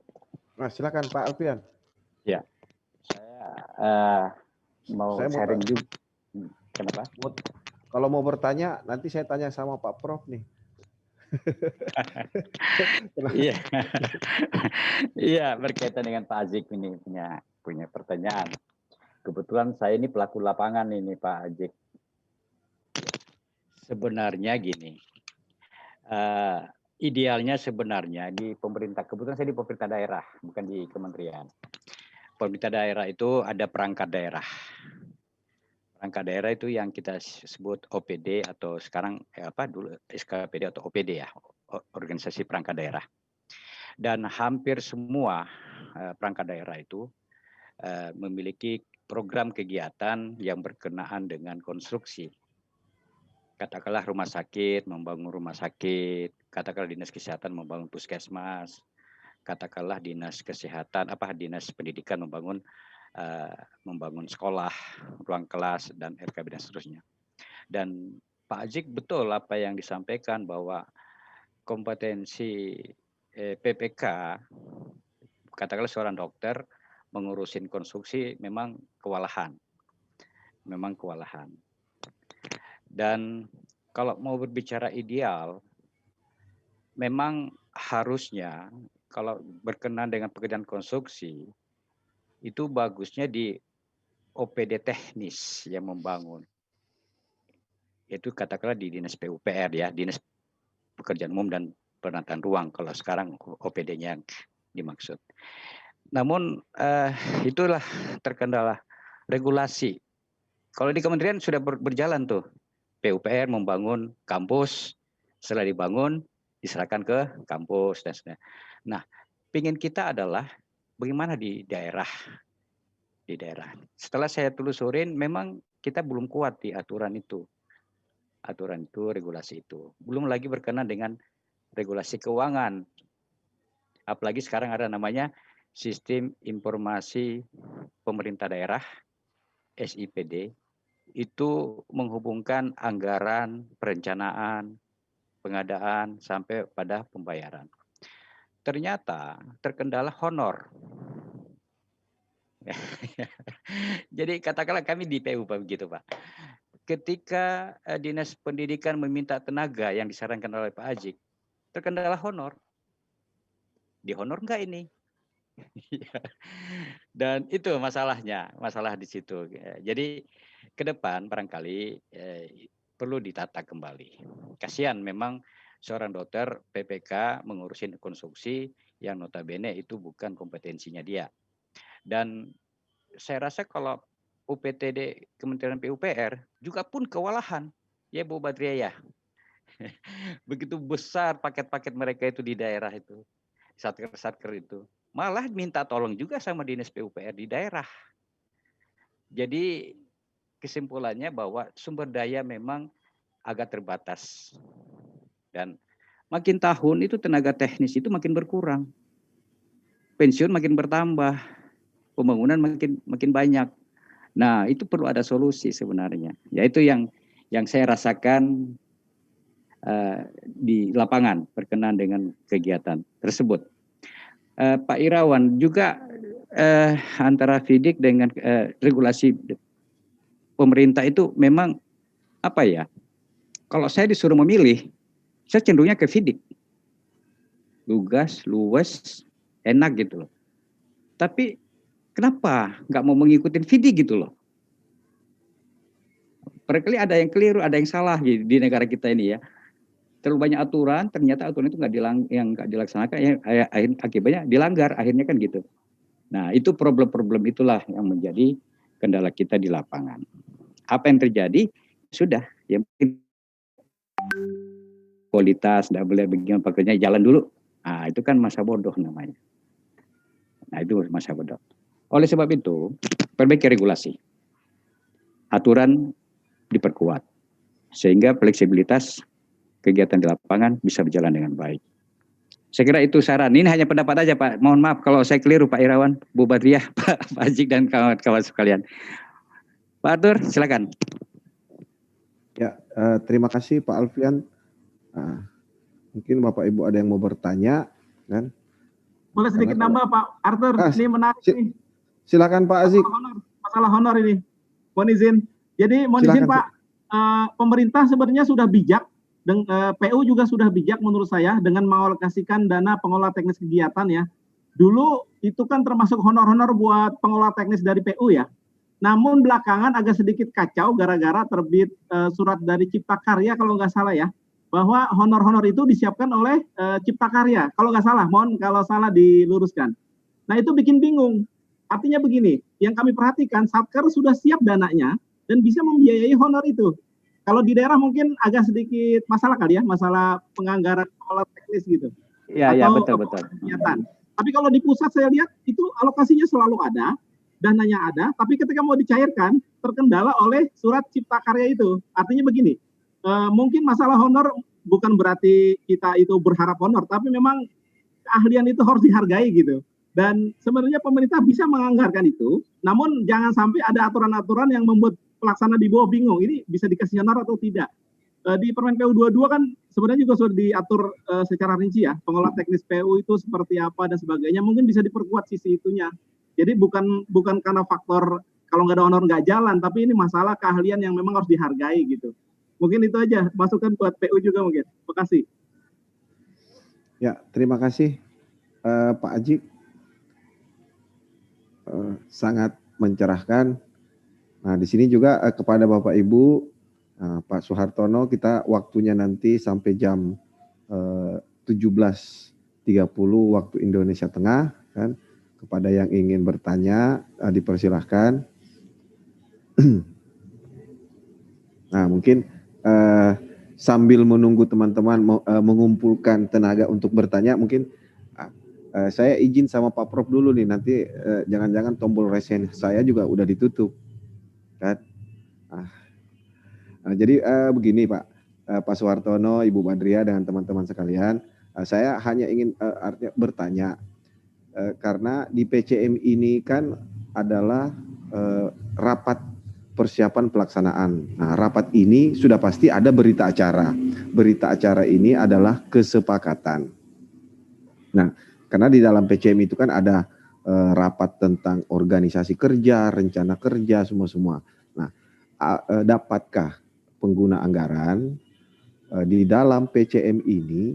Nah, silakan Pak Alfian. Ya, saya mau sharing juga. Kenapa? Kalau mau bertanya, nanti saya tanya sama Pak Prof nih. Iya, iya berkaitan dengan Pak Azik ini punya pertanyaan. Kebetulan saya ini pelaku lapangan ini Pak Azik. Sebenarnya gini. Idealnya sebenarnya di pemerintah, kebetulan saya di pemerintah daerah, bukan di kementerian. Pemerintah daerah itu ada perangkat daerah. Perangkat daerah itu yang kita sebut OPD atau sekarang dulu SKPD atau OPD ya, organisasi perangkat daerah. Dan hampir semua perangkat daerah itu memiliki program kegiatan yang berkenaan dengan konstruksi. Katakanlah rumah sakit, membangun rumah sakit, katakanlah dinas kesehatan membangun puskesmas, katakanlah dinas kesehatan, dinas pendidikan membangun sekolah, ruang kelas, dan RKB dan seterusnya. Dan Pak Ajik betul apa yang disampaikan bahwa kompetensi PPK, katakanlah seorang dokter mengurusin konstruksi memang kewalahan. Dan kalau mau berbicara ideal, memang harusnya kalau berkenan dengan pekerjaan konstruksi, itu bagusnya di OPD teknis yang membangun. Itu katakanlah di Dinas PUPR ya, Dinas Pekerjaan Umum dan Penataan Ruang, kalau sekarang OPD-nya yang dimaksud. Namun itulah terkendala regulasi. Kalau di kementerian sudah berjalan tuh, PUPR membangun kampus, setelah dibangun diserahkan ke kampus dan sebagainya. Nah, pingin kita adalah bagaimana di daerah. Setelah saya telusurin, memang kita belum kuat di aturan itu, regulasi itu. Belum lagi berkenan dengan regulasi keuangan. Apalagi sekarang ada namanya Sistem Informasi Pemerintah Daerah, SIPD. Itu menghubungkan anggaran, perencanaan, pengadaan, sampai pada pembayaran. Ternyata terkendala honor. Jadi katakanlah kami di PU begitu Pak. Ketika Dinas Pendidikan meminta tenaga yang disarankan oleh Pak Ajik, terkendala honor. Di honor enggak ini? Dan itu masalahnya, masalah di situ. Jadi ke depan barangkali perlu ditata kembali. Kasihan memang seorang dokter PPK mengurusin konstruksi yang notabene itu bukan kompetensinya dia. Dan saya rasa kalau UPTD Kementerian PUPR juga pun kewalahan, ya Bu Badriah ya. Begitu besar paket-paket mereka itu di daerah itu, satker itu. Malah minta tolong juga sama Dinas PUPR di daerah. Jadi kesimpulannya bahwa sumber daya memang agak terbatas. Dan makin tahun itu tenaga teknis itu makin berkurang. Pensiun makin bertambah. Pembangunan makin banyak. Nah, itu perlu ada solusi sebenarnya. Yaitu yang saya rasakan di lapangan berkenaan dengan kegiatan tersebut. Pak Irawan juga antara FIDIK dengan regulasi pemerintah itu memang apa ya? Kalau saya disuruh memilih, saya cenderungnya ke FIDIK. Lugas, luwes, enak gitu loh. Tapi kenapa nggak mau mengikuti FIDIK gitu loh? Barangkali ada yang keliru, ada yang salah di negara kita ini ya. Terlalu banyak aturan, ternyata aturan itu nggak dilaksanakan, akibatnya dilanggar, akhirnya kan gitu. Nah, itu problem-problem itulah yang menjadi kendala kita di lapangan. Apa yang terjadi? Sudah, yang kualitas, tidak boleh begini pekerjaan, jalan dulu. Nah, itu kan masa bodoh namanya. Nah, itu masa bodoh. Oleh sebab itu, perbaiki regulasi. Aturan diperkuat. Sehingga fleksibilitas kegiatan di lapangan bisa berjalan dengan baik. Saya kira itu saran. Ini hanya pendapat aja Pak. Mohon maaf kalau saya keliru Pak Irawan, Bu Badriah, Pak Ajik dan kawan-kawan sekalian. Pak Arthur, silakan. Ya, terima kasih Pak Alfian. Mungkin Bapak Ibu ada yang mau bertanya, kan? Boleh sedikit nambah Pak Arthur, ini menarik nih. Silakan Pak Azik. Masalah honor ini. Mohon izin. Jadi mohon izin Pak, pemerintah sebenarnya sudah bijak. Dan PU juga sudah bijak menurut saya dengan mengalokasikan dana pengelola teknis kegiatan ya. Dulu itu kan termasuk honor-honor buat pengelola teknis dari PU ya. Namun belakangan agak sedikit kacau gara-gara terbit surat dari Cipta Karya kalau nggak salah ya. Bahwa honor-honor itu disiapkan oleh Cipta Karya. Kalau nggak salah, mohon kalau salah diluruskan. Nah itu bikin bingung. Artinya begini, yang kami perhatikan Satker sudah siap dananya dan bisa membiayai honor itu. Kalau di daerah mungkin agak sedikit masalah kali ya, masalah penganggaran pengelola teknis gitu. Iya, betul. Kegiatan. Tapi kalau di pusat saya lihat itu alokasinya selalu ada, dananya ada, tapi ketika mau dicairkan terkendala oleh surat Cipta Karya itu. Artinya begini, Mungkin masalah honor bukan berarti kita itu berharap honor, tapi memang keahlian itu harus dihargai gitu. Dan sebenarnya pemerintah bisa menganggarkan itu, namun jangan sampai ada aturan-aturan yang membuat pelaksana di bawah bingung, ini bisa dikasih honor atau tidak. Di Permen PU 22 kan sebenarnya juga sudah diatur secara rinci ya, pengelola teknis PU itu seperti apa dan sebagainya, mungkin bisa diperkuat sisi itunya. Jadi bukan karena faktor kalau nggak ada honor nggak jalan, tapi ini masalah keahlian yang memang harus dihargai gitu. Mungkin itu aja, masukan buat PU juga mungkin. Terima kasih. Ya, terima kasih Pak Ajik. Sangat mencerahkan. Nah, di sini juga kepada Bapak Ibu, Pak Suhartono, kita waktunya nanti sampai jam 17.30 waktu Indonesia Tengah, kan? Kepada yang ingin bertanya, dipersilahkan. Nah, mungkin sambil menunggu teman-teman mengumpulkan tenaga untuk bertanya, mungkin saya izin sama Pak Prof dulu nih, nanti jangan-jangan tombol raise hand saya juga udah ditutup, kan? Jadi begini Pak Suhartono, Ibu Badria dengan teman-teman sekalian, saya hanya ingin artinya bertanya, karena di PCM ini kan adalah rapat persiapan pelaksanaan. Nah, rapat ini sudah pasti ada berita acara. Berita acara ini adalah kesepakatan. Nah, karena di dalam PCM itu kan ada rapat tentang organisasi kerja, rencana kerja, semua-semua. Nah, dapatkah pengguna anggaran di dalam PCM ini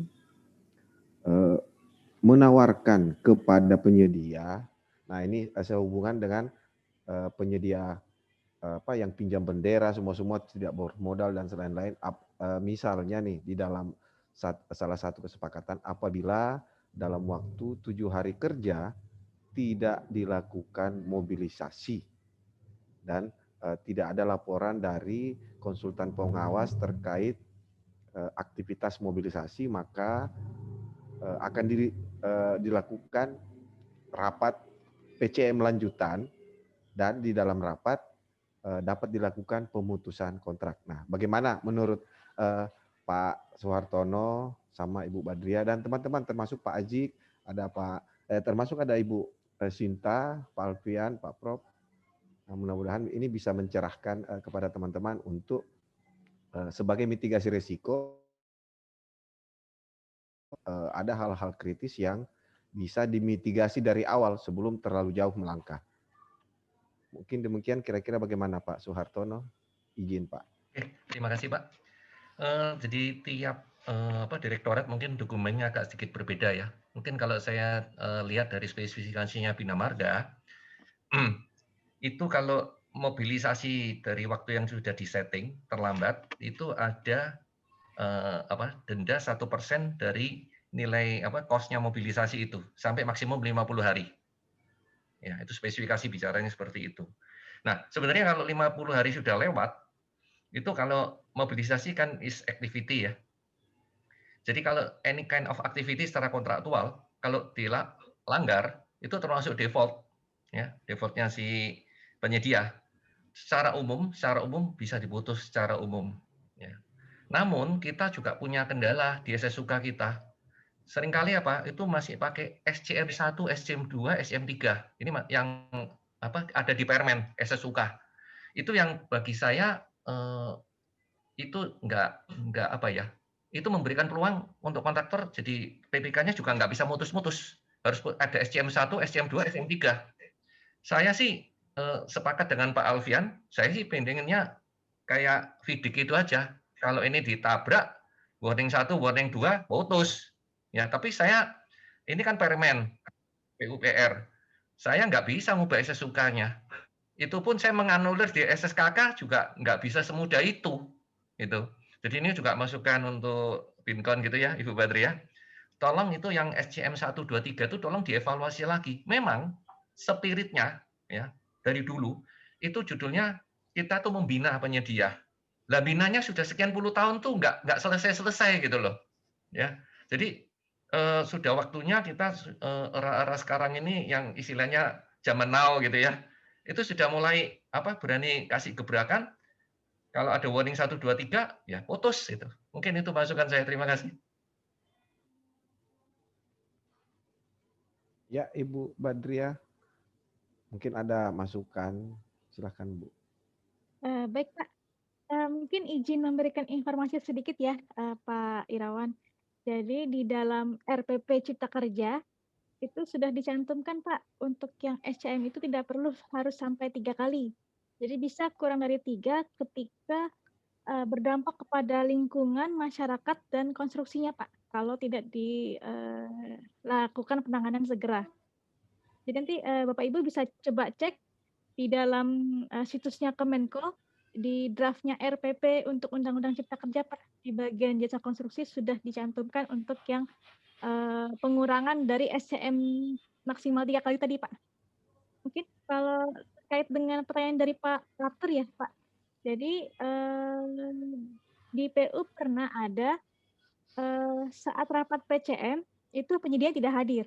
menawarkan kepada penyedia, nah ini sehubungan dengan penyedia yang pinjam bendera, semua tidak bermodal dan lain-lain. Misalnya nih di dalam salah satu kesepakatan, apabila dalam waktu 7 hari kerja tidak dilakukan mobilisasi dan tidak ada laporan dari konsultan pengawas terkait aktivitas mobilisasi, maka akan dilakukan rapat PCM lanjutan, dan di dalam rapat dapat dilakukan pemutusan kontrak. Nah, bagaimana menurut Pak Suhartono sama Ibu Badria dan teman-teman, termasuk Pak Ajik, ada termasuk ada Ibu Sinta, Pak Alfian, Pak Prof. Nah, mudah-mudahan ini bisa mencerahkan kepada teman-teman untuk sebagai mitigasi risiko, ada hal-hal kritis yang bisa dimitigasi dari awal sebelum terlalu jauh melangkah. Mungkin demikian, kira-kira bagaimana Pak Suhartono? Izin Pak. Terima kasih Pak. Jadi tiap direktorat mungkin dokumennya agak sedikit berbeda ya. Mungkin kalau saya lihat dari spesifikasinya Bina Marga, itu kalau mobilisasi dari waktu yang sudah disetting terlambat, itu ada denda 1% dari nilai cost-nya mobilisasi itu sampai maksimum 50 hari. Ya, itu spesifikasi bicaranya seperti itu. Nah, sebenarnya kalau 50 hari sudah lewat, itu kalau mobilisasi kan is activity ya. Jadi kalau any kind of activity secara kontraktual, kalau dilanggar, itu termasuk default. Ya, defaultnya si penyedia. Secara umum bisa diputus secara umum. Ya. Namun kita juga punya kendala di SSUK kita. Seringkali itu masih pakai SCM1, SCM2, SCM3. Ini yang ada di Permen SSUK. Itu yang bagi saya itu enggak itu memberikan peluang untuk kontraktor, jadi PPK-nya juga nggak bisa mutus-mutus. Harus ada SCM1, SCM2, SCM3. Saya sih sepakat dengan Pak Alfian, saya sih pengennya kayak FIDIK itu aja. Kalau ini ditabrak, warning 1, warning 2, putus. Ya, tapi ini kan Permen, PUPR. Saya nggak bisa ngubah SSUK-nya. Itu pun saya menganulir di SSKK juga nggak bisa semudah itu. Gitu. Jadi ini juga masukan untuk Binkon gitu ya, Ibu Badria. Tolong itu yang SCM 1, 2, 3 itu tolong dievaluasi lagi. Memang spiritnya ya dari dulu itu judulnya kita tuh membina penyedia. Lah binanya sudah sekian puluh tahun tuh nggak selesai gitu loh. Ya. Jadi sudah waktunya kita era sekarang ini yang istilahnya zaman now gitu ya. Itu sudah mulai berani kasih gebrakan. Kalau ada warning 1, 2, 3, ya putus itu. Mungkin itu masukan saya. Terima kasih. Ya, Ibu Badriah, mungkin ada masukan. Silahkan, Bu. Baik, Pak. Mungkin izin memberikan informasi sedikit ya, Pak Irawan. Jadi di dalam RPP Cipta Kerja itu sudah dicantumkan, Pak, untuk yang SCM itu tidak perlu harus sampai 3 kali. Jadi bisa kurang dari 3 ketika berdampak kepada lingkungan, masyarakat, dan konstruksinya, Pak, kalau tidak dilakukan penanganan segera. Jadi nanti Bapak Ibu bisa coba cek di dalam situsnya Kemenko, di draftnya RPP untuk Undang-Undang Cipta Kerja, Pak, di bagian jasa konstruksi sudah dicantumkan untuk yang pengurangan dari SCM maksimal 3 kali tadi, Pak. Mungkin kalau terkait dengan pertanyaan dari Pak Arthur ya, Pak. Jadi di PU pernah ada saat rapat PCM itu penyedia tidak hadir.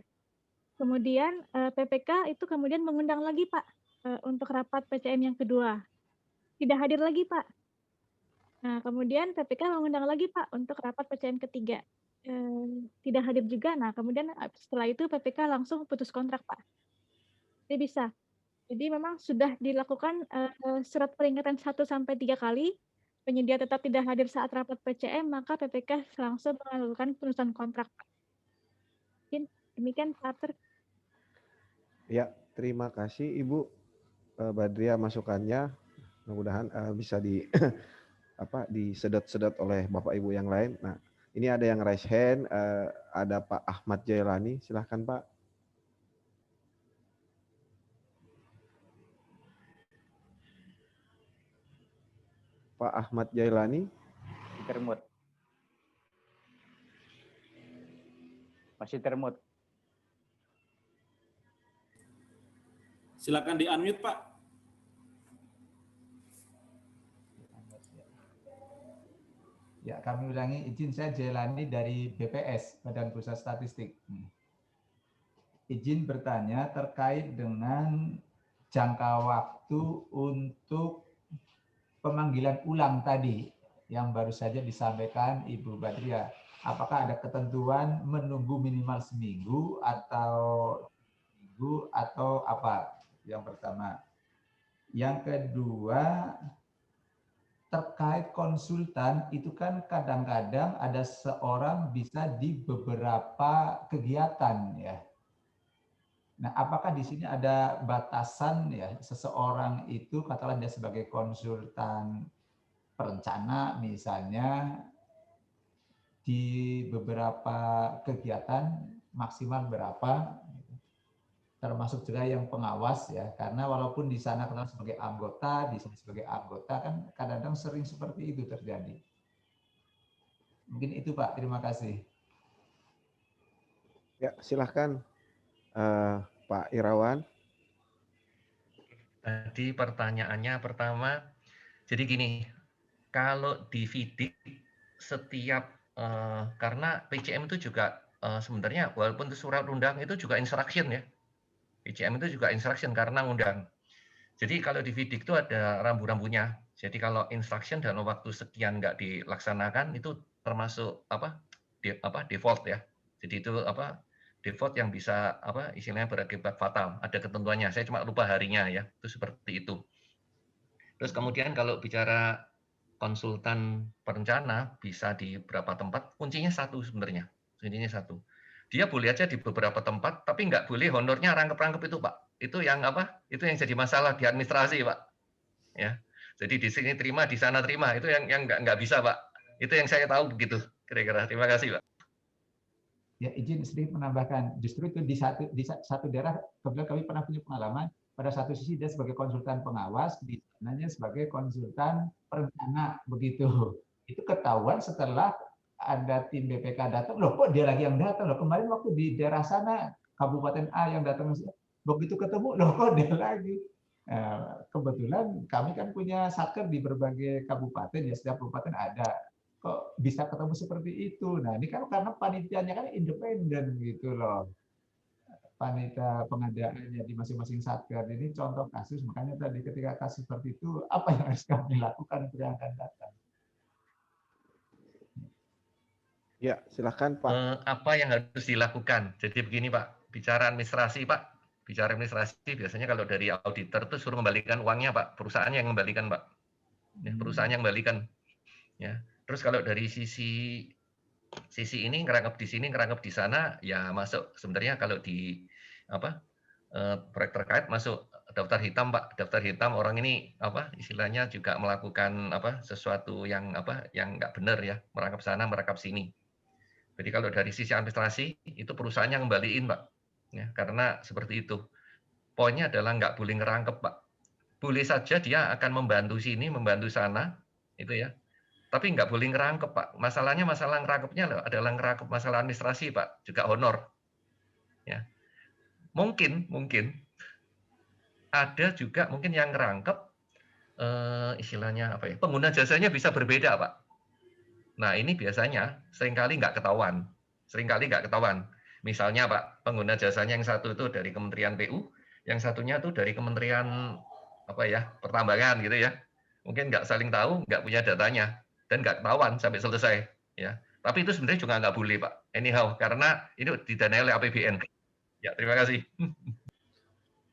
Kemudian PPK itu kemudian mengundang lagi, Pak, untuk rapat PCM yang kedua. Tidak hadir lagi, Pak. Nah, kemudian PPK mengundang lagi, Pak, untuk rapat PCM ketiga. Tidak hadir juga. Nah, kemudian setelah itu PPK langsung putus kontrak, Pak. Jadi bisa. Jadi memang sudah dilakukan surat peringatan 1 sampai 3 kali, penyedia tetap tidak hadir saat rapat PCM, maka PPK langsung melakukan putusan kontrak. Mungkin demikian, Pak Arthur. Ya, terima kasih Ibu Badriah masukannya. Mudah-mudahan bisa disedot-sedot oleh Bapak Ibu yang lain. Nah, ini ada yang raise hand, ada Pak Ahmad Jailani, silahkan Pak. Pak Ahmad Jailani. Termut. Masih termut. Silakan di-unmute, Pak. Ya, kami ulangi, izin saya Jailani dari BPS, Badan Pusat Statistik. Izin bertanya terkait dengan jangka waktu untuk pemanggilan ulang tadi yang baru saja disampaikan Ibu Badriah. Apakah ada ketentuan menunggu minimal seminggu atau apa? Yang pertama. Yang kedua, terkait konsultan itu kan kadang-kadang ada seorang bisa di beberapa kegiatan ya. Nah, apakah di sini ada batasan ya seseorang itu katakanlah dia sebagai konsultan perencana misalnya di beberapa kegiatan maksimal berapa, termasuk juga yang pengawas ya, karena walaupun di sana kenal sebagai anggota, di sini sebagai anggota kan kadang-kadang sering seperti itu terjadi. Mungkin itu Pak, terima kasih. Ya, silahkan Pak Irawan. Tadi pertanyaannya pertama, jadi gini, kalau di FIDIK setiap karena PCM itu juga sebenarnya walaupun itu surat undang itu juga instruction ya. PCM itu juga instruction karena undang. Jadi kalau di FIDIK itu ada rambu-rambunya. Jadi kalau instruction dalam waktu sekian nggak dilaksanakan itu termasuk default ya. Jadi itu default yang bisa istilahnya berakibat fatal. Ada ketentuannya. Saya cuma lupa harinya ya. Itu seperti itu. Terus kemudian kalau bicara konsultan perencana bisa di beberapa tempat, kuncinya satu sebenarnya. Kuncinya satu. Dia boleh aja di beberapa tempat, tapi nggak boleh honornya rangkep-rangkep itu, Pak. Itu yang Itu yang jadi masalah di administrasi, Pak. Ya. Jadi di sini terima, di sana terima. Itu yang nggak bisa, Pak. Itu yang saya tahu begitu, kira-kira. Terima kasih, Pak. Ya, izin sedikit menambahkan. Justru itu di satu daerah, kebetulan kami pernah punya pengalaman. Pada satu sisi dia sebagai konsultan pengawas, di sananya sebagai konsultan perencana, begitu. Itu ketahuan setelah ada tim BPK datang, loh kok dia lagi yang datang, loh kemarin waktu di daerah sana Kabupaten A yang datang, begitu ketemu, loh kok dia lagi. Kebetulan kami kan punya satker di berbagai kabupaten, ya setiap kabupaten ada. Kok bisa ketemu seperti itu? Nah ini kan karena panitianya kan independen gitu loh. panitia pengadaannya di masing-masing satker. Ini contoh kasus, makanya tadi ketika kasus seperti itu, apa yang harus kami lakukan untuk yang akan datang? Ya, silakan Pak. Apa yang harus dilakukan? Jadi begini Pak, bicara administrasi Pak. Bicara administrasi biasanya kalau dari auditor itu suruh membalikan uangnya Pak, perusahaannya yang membalikan Pak. Ya, perusahaan yang membalikan. Ya. Terus kalau dari sisi ini ngerangkep di sini, ngerangkep di sana, ya masuk sebenarnya kalau di proyek terkait masuk daftar hitam Pak. Daftar hitam orang ini istilahnya juga melakukan sesuatu yang yang nggak benar ya, merangkap sana, merangkap sini. Jadi kalau dari sisi administrasi itu perusahaan yang ngembaliin Pak. Ya, karena seperti itu. Poinnya adalah nggak boleh ngerangkep Pak. Boleh saja dia akan membantu sini, membantu sana, itu ya. Tapi nggak boleh ngerangkep Pak. Masalahnya masalah ngerangkepnya adalah ngerangkep masalah administrasi Pak, juga honor. Ya. Mungkin ada juga mungkin yang ngerangkep istilahnya pengguna jasanya bisa berbeda Pak. Nah ini biasanya seringkali nggak ketahuan. Misalnya Pak, pengguna jasanya yang satu itu dari Kementerian PU, yang satunya tuh dari Kementerian Pertambangan gitu ya. Mungkin nggak saling tahu, nggak punya datanya, dan nggak ketahuan sampai selesai. Ya. Tapi itu sebenarnya juga nggak boleh Pak. Anyhow, karena ini didanai oleh APBN. Ya, terima kasih.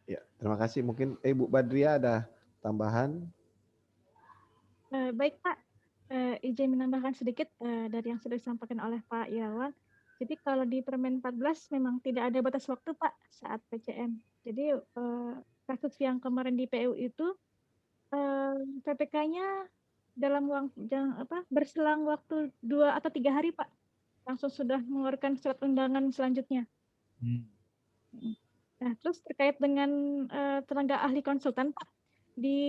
Ya, terima kasih. Mungkin Ibu Badria ada tambahan? Baik Pak, izin menambahkan sedikit dari yang sudah disampaikan oleh Pak Irawan. Jadi kalau di Permen 14 memang tidak ada batas waktu Pak saat PCM. Jadi kasus yang kemarin di PU itu PPK-nya dalam berselang waktu 2 atau 3 hari Pak, langsung sudah mengeluarkan surat undangan selanjutnya. Nah, terus terkait dengan tenaga ahli konsultan Pak, di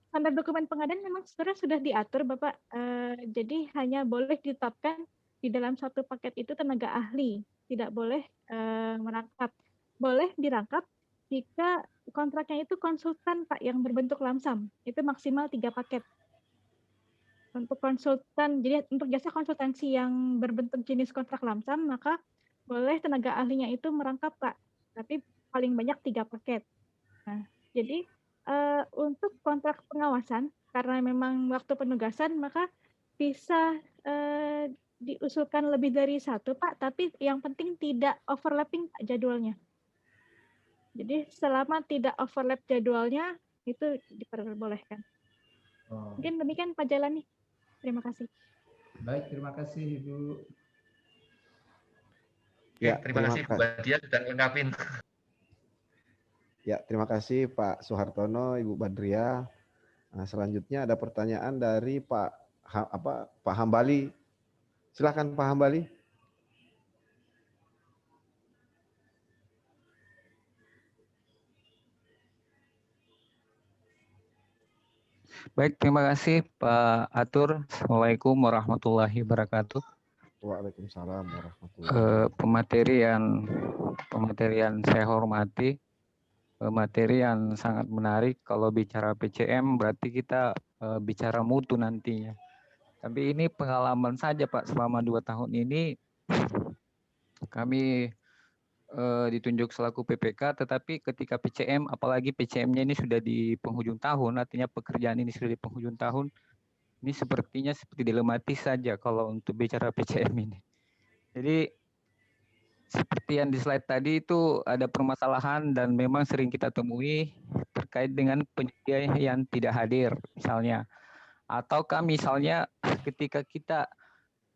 standar dokumen pengadaan memang sebenarnya sudah diatur Bapak, jadi hanya boleh ditetapkan di dalam satu paket itu tenaga ahli, tidak boleh merangkap. Boleh dirangkap jika kontraknya itu konsultan Pak yang berbentuk lamsam, itu maksimal 3 paket. Untuk konsultan, jadi untuk jasa konsultansi yang berbentuk jenis kontrak lamsam, maka boleh tenaga ahlinya itu merangkap Pak, tapi paling banyak 3 paket. Nah, jadi untuk kontrak pengawasan, karena memang waktu penugasan, maka bisa diusulkan lebih dari 1 Pak, tapi yang penting tidak overlapping Pak jadwalnya. Jadi selama tidak overlap jadwalnya, itu diperbolehkan. Mungkin demikian Pak Jalani. Terima kasih. Baik, terima kasih Ibu. Ya, terima kasih Bu Badia sudah lengkapin. Ya, terima kasih Pak Suhartono, Ibu Badria. Nah, selanjutnya ada pertanyaan dari Pak Hambali. Silakan Pak Hambali. Baik, terima kasih Pak Atur. Assalamualaikum warahmatullahi wabarakatuh. Waalaikumsalam warahmatullahi wabarakatuh. Pematerian saya hormati. Materi yang sangat menarik. Kalau bicara PCM berarti kita bicara mutu nantinya. Tapi ini pengalaman saja Pak, selama 2 tahun ini kami ditunjuk selaku PPK, tetapi ketika PCM, apalagi PCM-nya ini sudah di penghujung tahun, artinya pekerjaan ini sudah di penghujung tahun, ini sepertinya seperti dilematis saja kalau untuk bicara PCM ini. Jadi seperti yang di slide tadi itu ada permasalahan dan memang sering kita temui terkait dengan penyedia yang tidak hadir misalnya. Ataukah misalnya ketika kita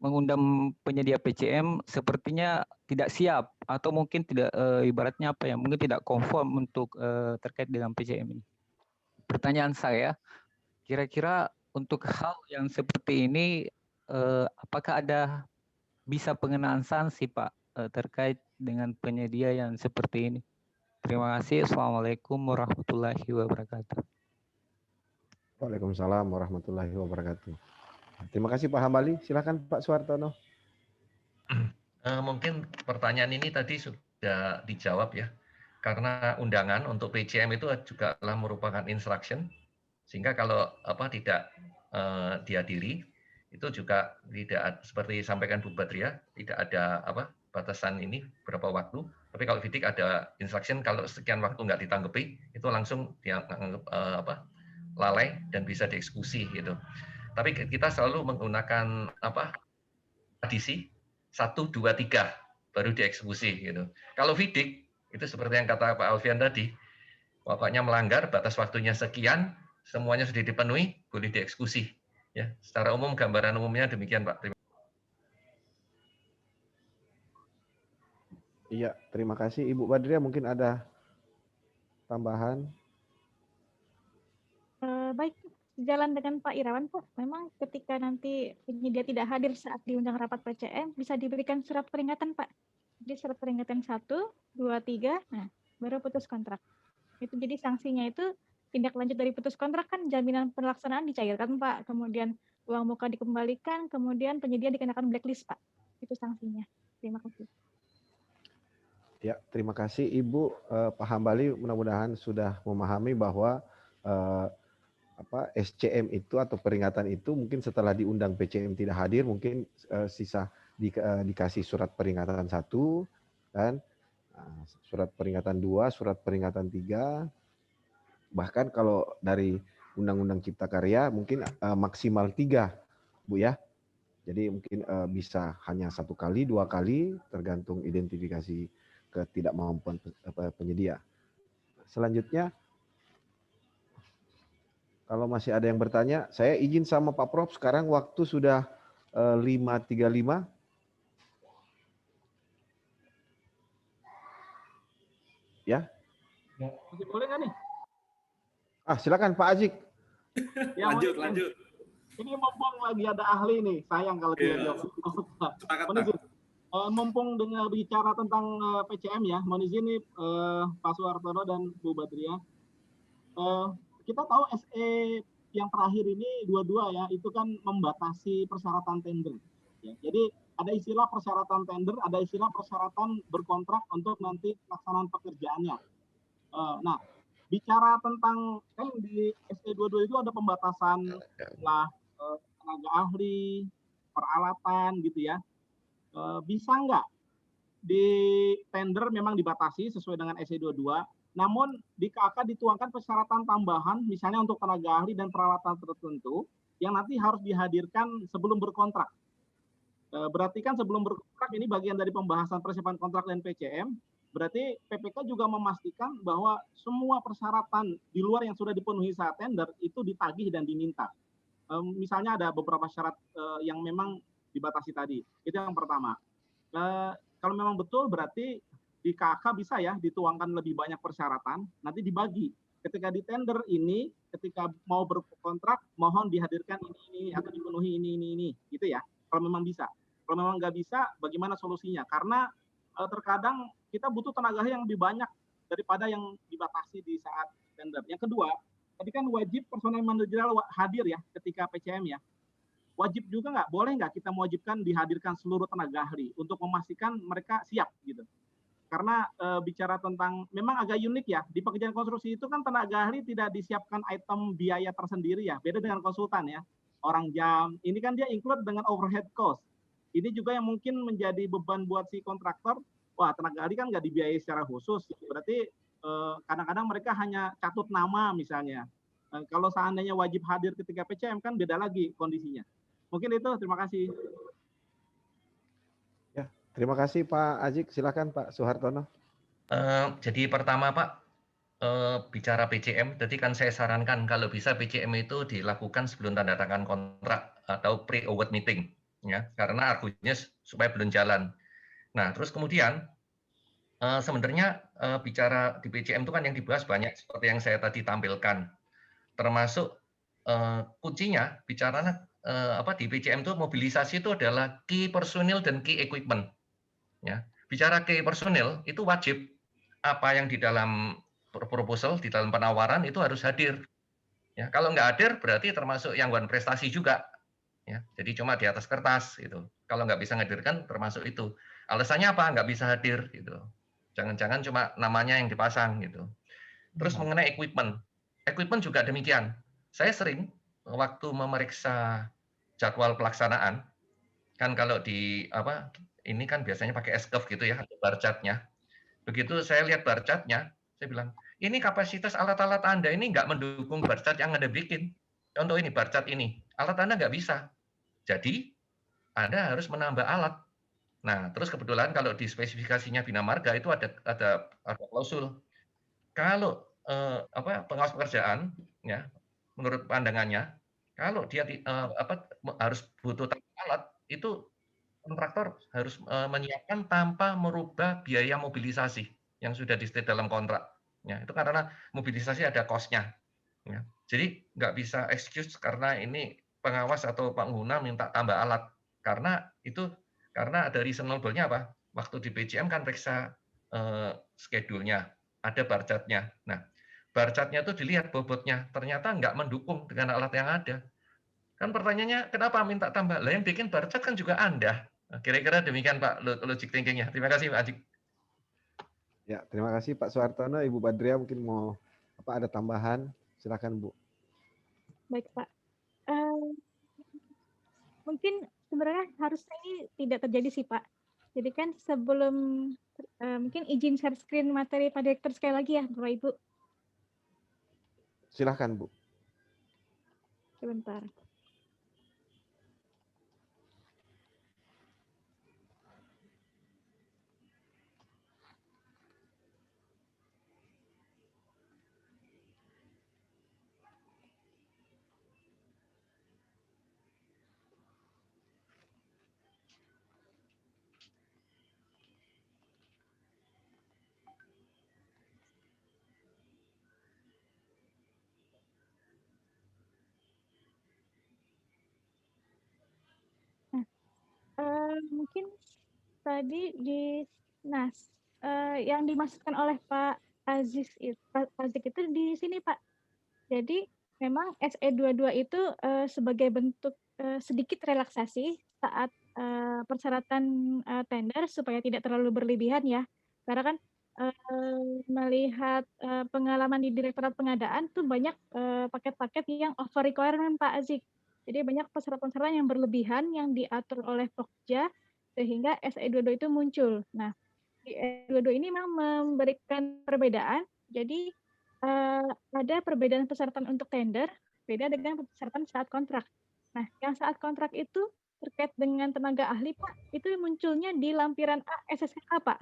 mengundang penyedia PCM sepertinya tidak siap atau mungkin tidak ibaratnya mungkin tidak konform untuk terkait dengan PCM ini. Pertanyaan saya, kira-kira untuk hal yang seperti ini apakah ada bisa pengenaan sanksi Pak terkait dengan penyedia yang seperti ini? Terima kasih. Assalamualaikum warahmatullahi wabarakatuh. Waalaikumsalam warahmatullahi wabarakatuh. Terima kasih Pak Hambali. Silakan Pak Suhartono. Mungkin pertanyaan ini tadi sudah dijawab ya. Karena undangan untuk PCM itu juga telah merupakan instruction, sehingga kalau tidak dihadiri itu juga tidak seperti disampaikan Bu Badria, tidak ada batasan ini berapa waktu. Tapi kalau FIDIK ada instruction kalau sekian waktu nggak ditanggapi, itu langsung dia lalai dan bisa dieksekusi gitu. Tapi kita selalu menggunakan tradisi 1, 2, 3 baru dieksekusi gitu. Kalau FIDIK itu seperti yang kata Pak Alfian tadi, pokoknya melanggar batas waktunya sekian, semuanya sudah dipenuhi, boleh dieksekusi. Ya, secara umum gambaran umumnya demikian, Pak. Iya, terima kasih. Ibu Badria mungkin ada tambahan? Baik, sejalan dengan Pak Irawan, Pak, memang ketika nanti penyedia tidak hadir saat diundang rapat PCM, bisa diberikan surat peringatan, Pak. Jadi surat peringatan 1, 2, 3, nah baru putus kontrak. Itu jadi sanksinya itu tindak lanjut dari putus kontrak kan jaminan pelaksanaan dicairkan, Pak. Kemudian uang muka dikembalikan, kemudian penyedia dikenakan blacklist, Pak. Itu sanksinya. Terima kasih. Ya, terima kasih Ibu. Pak Hambali mudah-mudahan sudah memahami bahwa SCM itu atau peringatan itu mungkin setelah diundang PCM tidak hadir, mungkin sisa dikasih surat peringatan 1, kan, surat peringatan 2, surat peringatan 3, bahkan kalau dari Undang-Undang Cipta Karya mungkin maksimal 3, Bu ya. Jadi mungkin bisa hanya 1 kali, 2 kali, tergantung identifikasi ketidakmampuan penyedia. Selanjutnya, kalau masih ada yang bertanya, saya izin sama Pak Prof, sekarang waktu sudah 5.35. Ya. Masih boleh nggak nih? Silakan Pak Azik. Ya, lanjut. Ini mumpung lagi ada ahli nih, sayang kalau tidak jawab. Mumpung dengan bicara tentang PCM ya, mohon izin nih Pak Suhartono dan Bu Badria. Kita tahu SE yang terakhir ini 22 ya, itu kan membatasi persyaratan tender. Ya, jadi ada istilah persyaratan tender, ada istilah persyaratan berkontrak untuk nanti pelaksanaan pekerjaannya. Nah, bicara tentang kan di SE 22 itu ada pembatasan tenaga ahli, peralatan gitu ya. Bisa nggak di tender memang dibatasi sesuai dengan SE 22, namun di KK dituangkan persyaratan tambahan misalnya untuk tenaga ahli dan peralatan tertentu yang nanti harus dihadirkan sebelum berkontrak. Berarti kan sebelum berkontrak ini bagian dari pembahasan persiapan kontrak dan PCM, berarti PPK juga memastikan bahwa semua persyaratan di luar yang sudah dipenuhi saat tender itu ditagih dan diminta. Misalnya ada beberapa syarat yang memang dibatasi tadi. Itu yang pertama. Kalau memang betul berarti di KK bisa ya dituangkan lebih banyak persyaratan, nanti dibagi. Ketika di tender ini, ketika mau berkontrak, mohon dihadirkan ini atau dipenuhi ini, gitu ya. Kalau memang bisa. Kalau memang nggak bisa, bagaimana solusinya? Karena terkadang kita butuh tenaga yang lebih banyak daripada yang dibatasi di saat tender. Yang kedua, tadi kan wajib personel manajerial hadir ya ketika PCM ya. Wajib juga nggak, boleh nggak kita mewajibkan dihadirkan seluruh tenaga ahli untuk memastikan mereka siap gitu. Karena bicara tentang, memang agak unik ya, di pekerjaan konstruksi itu kan tenaga ahli tidak disiapkan item biaya tersendiri ya, beda dengan konsultan ya. Orang jam, ini kan dia include dengan overhead cost. Ini juga yang mungkin menjadi beban buat si kontraktor, wah tenaga ahli kan nggak dibiayai secara khusus, berarti kadang-kadang mereka hanya catut nama misalnya. Kalau seandainya wajib hadir ketika PCM kan beda lagi kondisinya. Mungkin itu, terima kasih. Ya, terima kasih Pak Azik. Silakan Pak Suhartono. Jadi pertama Pak, bicara PCM, tadi kan saya sarankan kalau bisa PCM itu dilakukan sebelum tanda tangan kontrak atau pre-award meeting, ya, karena argumennya supaya belum jalan. Nah, terus kemudian sebenarnya bicara di PCM itu kan yang dibahas banyak seperti yang saya tadi tampilkan, termasuk kuncinya bicaranya di PCM itu mobilisasi itu adalah key personil dan key equipment. Ya, bicara key personil itu wajib apa yang di dalam proposal, di dalam penawaran itu harus hadir. Ya, kalau nggak hadir berarti termasuk gangguan prestasi juga. Ya, jadi cuma di atas kertas gitu. Kalau nggak bisa menghadirkan termasuk itu. Alasannya apa? Nggak bisa hadir gitu. Jangan-jangan cuma namanya yang dipasang gitu. Terus mengenai equipment, equipment juga demikian. Saya sering waktu memeriksa jadwal pelaksanaan, kan kalau di ini kan biasanya pakai S-curve gitu ya, ada bar chart-nya. Begitu saya lihat bar chart-nya, saya bilang, ini kapasitas alat-alat Anda ini nggak mendukung bar chart yang Anda bikin. Contoh ini, bar chart ini. Alat Anda nggak bisa. Jadi, Anda harus menambah alat. Nah, terus kebetulan kalau di spesifikasinya Bina Marga itu ada klausul. Kalau pengawas pekerjaan, ya, menurut pandangannya, kalau dia harus butuh alat, itu kontraktor harus menyiapkan tanpa merubah biaya mobilisasi yang sudah di-state dalam kontrak. Ya, itu karena mobilisasi ada cost-nya. Ya. Jadi nggak bisa excuse karena ini pengawas atau pengguna minta tambah alat. Karena ada reasonable-nya apa? Waktu di PJM kan periksa schedule-nya, ada bar chart-nya. Nah, bar chart-nya itu dilihat bobotnya, ternyata nggak mendukung dengan alat yang ada. Kan pertanyaannya, kenapa minta tambah? Lah yang bikin bar chart kan juga Anda. Kira-kira demikian Pak logic thinking-nya. Terima kasih Pak Ajik. Ya, terima kasih Pak Suhartono. Ibu Badria mungkin mau ada tambahan? Silakan Bu. Baik Pak. Mungkin sebenarnya harusnya ini tidak terjadi sih Pak. Jadi kan sebelum mungkin izin share screen materi Pak Direktur sekali lagi ya Bapak Ibu. Silakan Bu. Sebentar. Mungkin tadi yang dimaksudkan oleh Pak Aziz itu di sini Pak. Jadi memang SE22 itu sebagai bentuk sedikit relaksasi saat persyaratan tender supaya tidak terlalu berlebihan ya. Karena kan melihat pengalaman di Direktorat Pengadaan tuh banyak paket-paket yang over requirement Pak Aziz. Jadi banyak persyaratan-persyaratan yang berlebihan yang diatur oleh Pokja sehingga SE22 itu muncul. Nah, di SE22 ini memang memberikan perbedaan. Jadi ada perbedaan persyaratan untuk tender, beda dengan persyaratan saat kontrak. Nah, yang saat kontrak itu terkait dengan tenaga ahli, Pak, itu munculnya di lampiran A SSKK, Pak.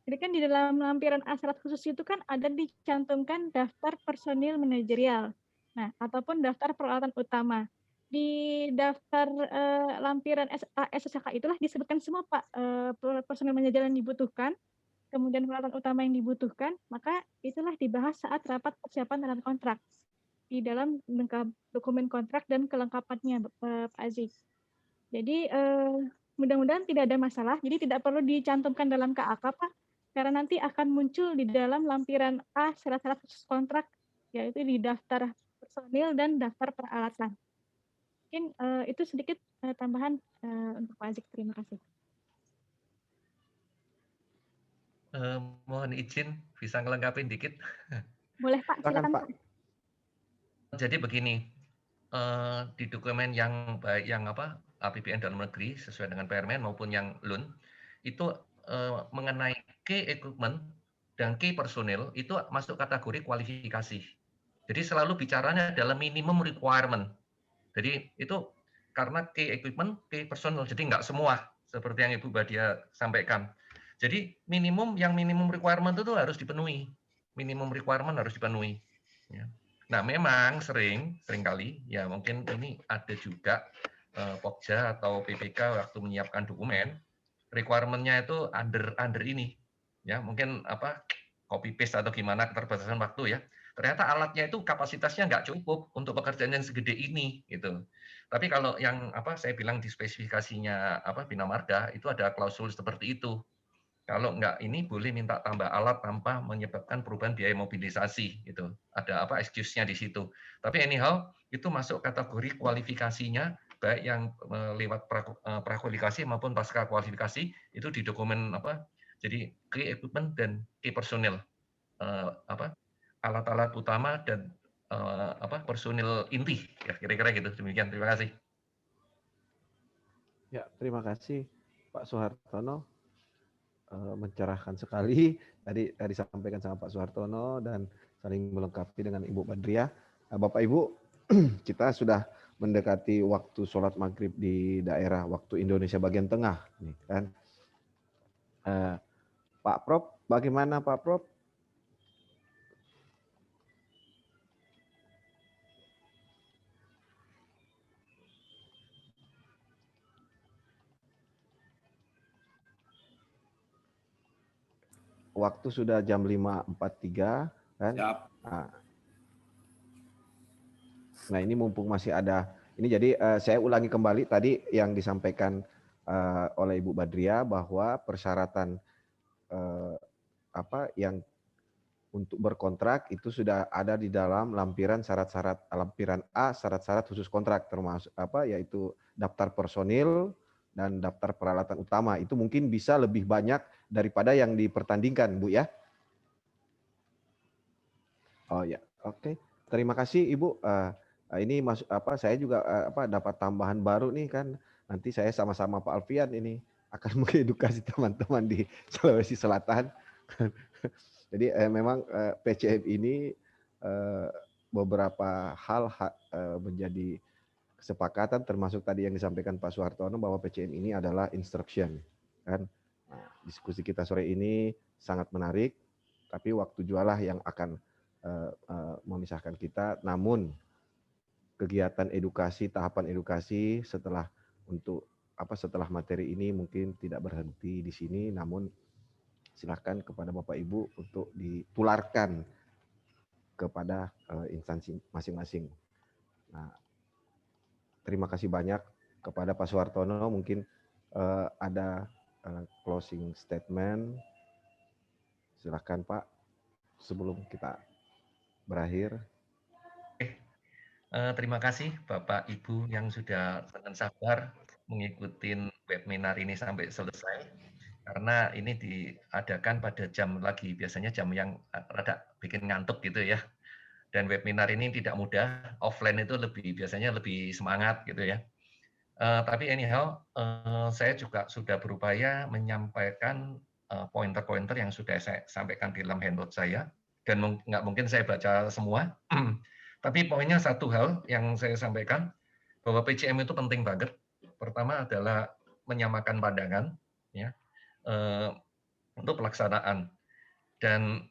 Jadi kan di dalam lampiran A syarat khusus itu kan ada dicantumkan daftar personil manajerial, nah ataupun daftar peralatan utama. Di daftar lampiran SSKK itulah disebutkan semua Pak personil manajerial yang dibutuhkan, kemudian peralatan utama yang dibutuhkan, maka itulah dibahas saat rapat persiapan dalam kontrak di dalam dokumen kontrak dan kelengkapannya Pak Aziz. Jadi mudah-mudahan tidak ada masalah, jadi tidak perlu dicantumkan dalam KAK Pak, karena nanti akan muncul di dalam lampiran A syarat-syarat khusus kontrak, yaitu di daftar personil dan daftar peralatan. Mungkin itu sedikit tambahan untuk Pak Aziz. Terima kasih. Mohon izin bisa ngelengkapin dikit. Boleh Pak, silakan Pak. Jadi begini, di dokumen yang baik yang APBN dalam negeri sesuai dengan Permen maupun yang LUN itu mengenai key equipment dan key personil itu masuk kategori kualifikasi. Jadi selalu bicaranya adalah minimum requirement. Jadi itu karena key equipment, key personil, jadi nggak semua seperti yang Ibu Badia sampaikan. Jadi minimum requirement itu harus dipenuhi. Minimum requirement harus dipenuhi. Ya. Nah memang seringkali ya mungkin ini ada juga Pokja atau PPK waktu menyiapkan dokumen requirement-nya itu under ini ya mungkin copy paste atau gimana keterbatasan waktu ya. Ternyata alatnya itu kapasitasnya nggak cukup untuk pekerjaan yang segede ini gitu. Tapi kalau yang saya bilang di spesifikasinya Bina Marga itu ada klausul seperti itu. Kalau nggak ini boleh minta tambah alat tanpa menyebabkan perubahan biaya mobilisasi gitu. Ada excuse-nya di situ. Tapi anyhow itu masuk kategori kualifikasinya baik yang lewat prakualifikasi maupun pasca kualifikasi itu di dokumen jadi key equipment dan key personil alat-alat utama dan personil inti ya kira-kira gitu. Demikian, terima kasih. Ya, terima kasih Pak Suhartono. mencerahkan sekali. Tadi disampaikan sama Pak Suhartono dan saling melengkapi dengan Ibu Badriah. Bapak Ibu, kita sudah mendekati waktu sholat maghrib di daerah waktu Indonesia bagian tengah, nih kan. Pak Prof, bagaimana Pak Prof? Waktu sudah jam 5.43 kan? Siap. Nah ini mumpung masih ada, ini jadi saya ulangi kembali tadi yang disampaikan oleh Ibu Badriah bahwa persyaratan yang untuk berkontrak itu sudah ada di dalam lampiran syarat-syarat, lampiran A syarat-syarat khusus kontrak, termasuk yaitu daftar personil dan daftar peralatan utama. Itu mungkin bisa lebih banyak daripada yang dipertandingkan, Bu ya. Oh ya, oke. Terima kasih Ibu. Ini saya juga dapat tambahan baru nih kan. Nanti saya sama-sama Pak Alfian ini akan mengedukasi teman-teman di Sulawesi Selatan. Jadi memang PCM ini beberapa hal menjadi kesepakatan, termasuk tadi yang disampaikan Pak Suhartono bahwa PCM ini adalah instruction, kan? Nah, diskusi kita sore ini sangat menarik, tapi waktu jualah yang akan memisahkan kita. Namun kegiatan edukasi, tahapan edukasi setelah setelah materi ini mungkin tidak berhenti di sini, namun silakan kepada Bapak Ibu untuk ditularkan kepada instansi masing-masing. Nah, terima kasih banyak kepada Pak Suhartono. Mungkin ada closing statement. Silakan Pak, sebelum kita berakhir. Terima kasih Bapak Ibu yang sudah dengan sabar mengikuti webinar ini sampai selesai. Karena ini diadakan pada jam biasanya jam yang rada bikin ngantuk gitu ya. Dan webinar ini tidak mudah, offline itu biasanya lebih semangat gitu ya. Tapi anyhow, saya juga sudah berupaya menyampaikan pointer-pointer yang sudah saya sampaikan di dalam handout saya, dan nggak mungkin saya baca semua. Tapi poinnya satu hal yang saya sampaikan, bahwa PCM itu penting banget. Pertama adalah menyamakan pandangan, ya, untuk pelaksanaan. Dan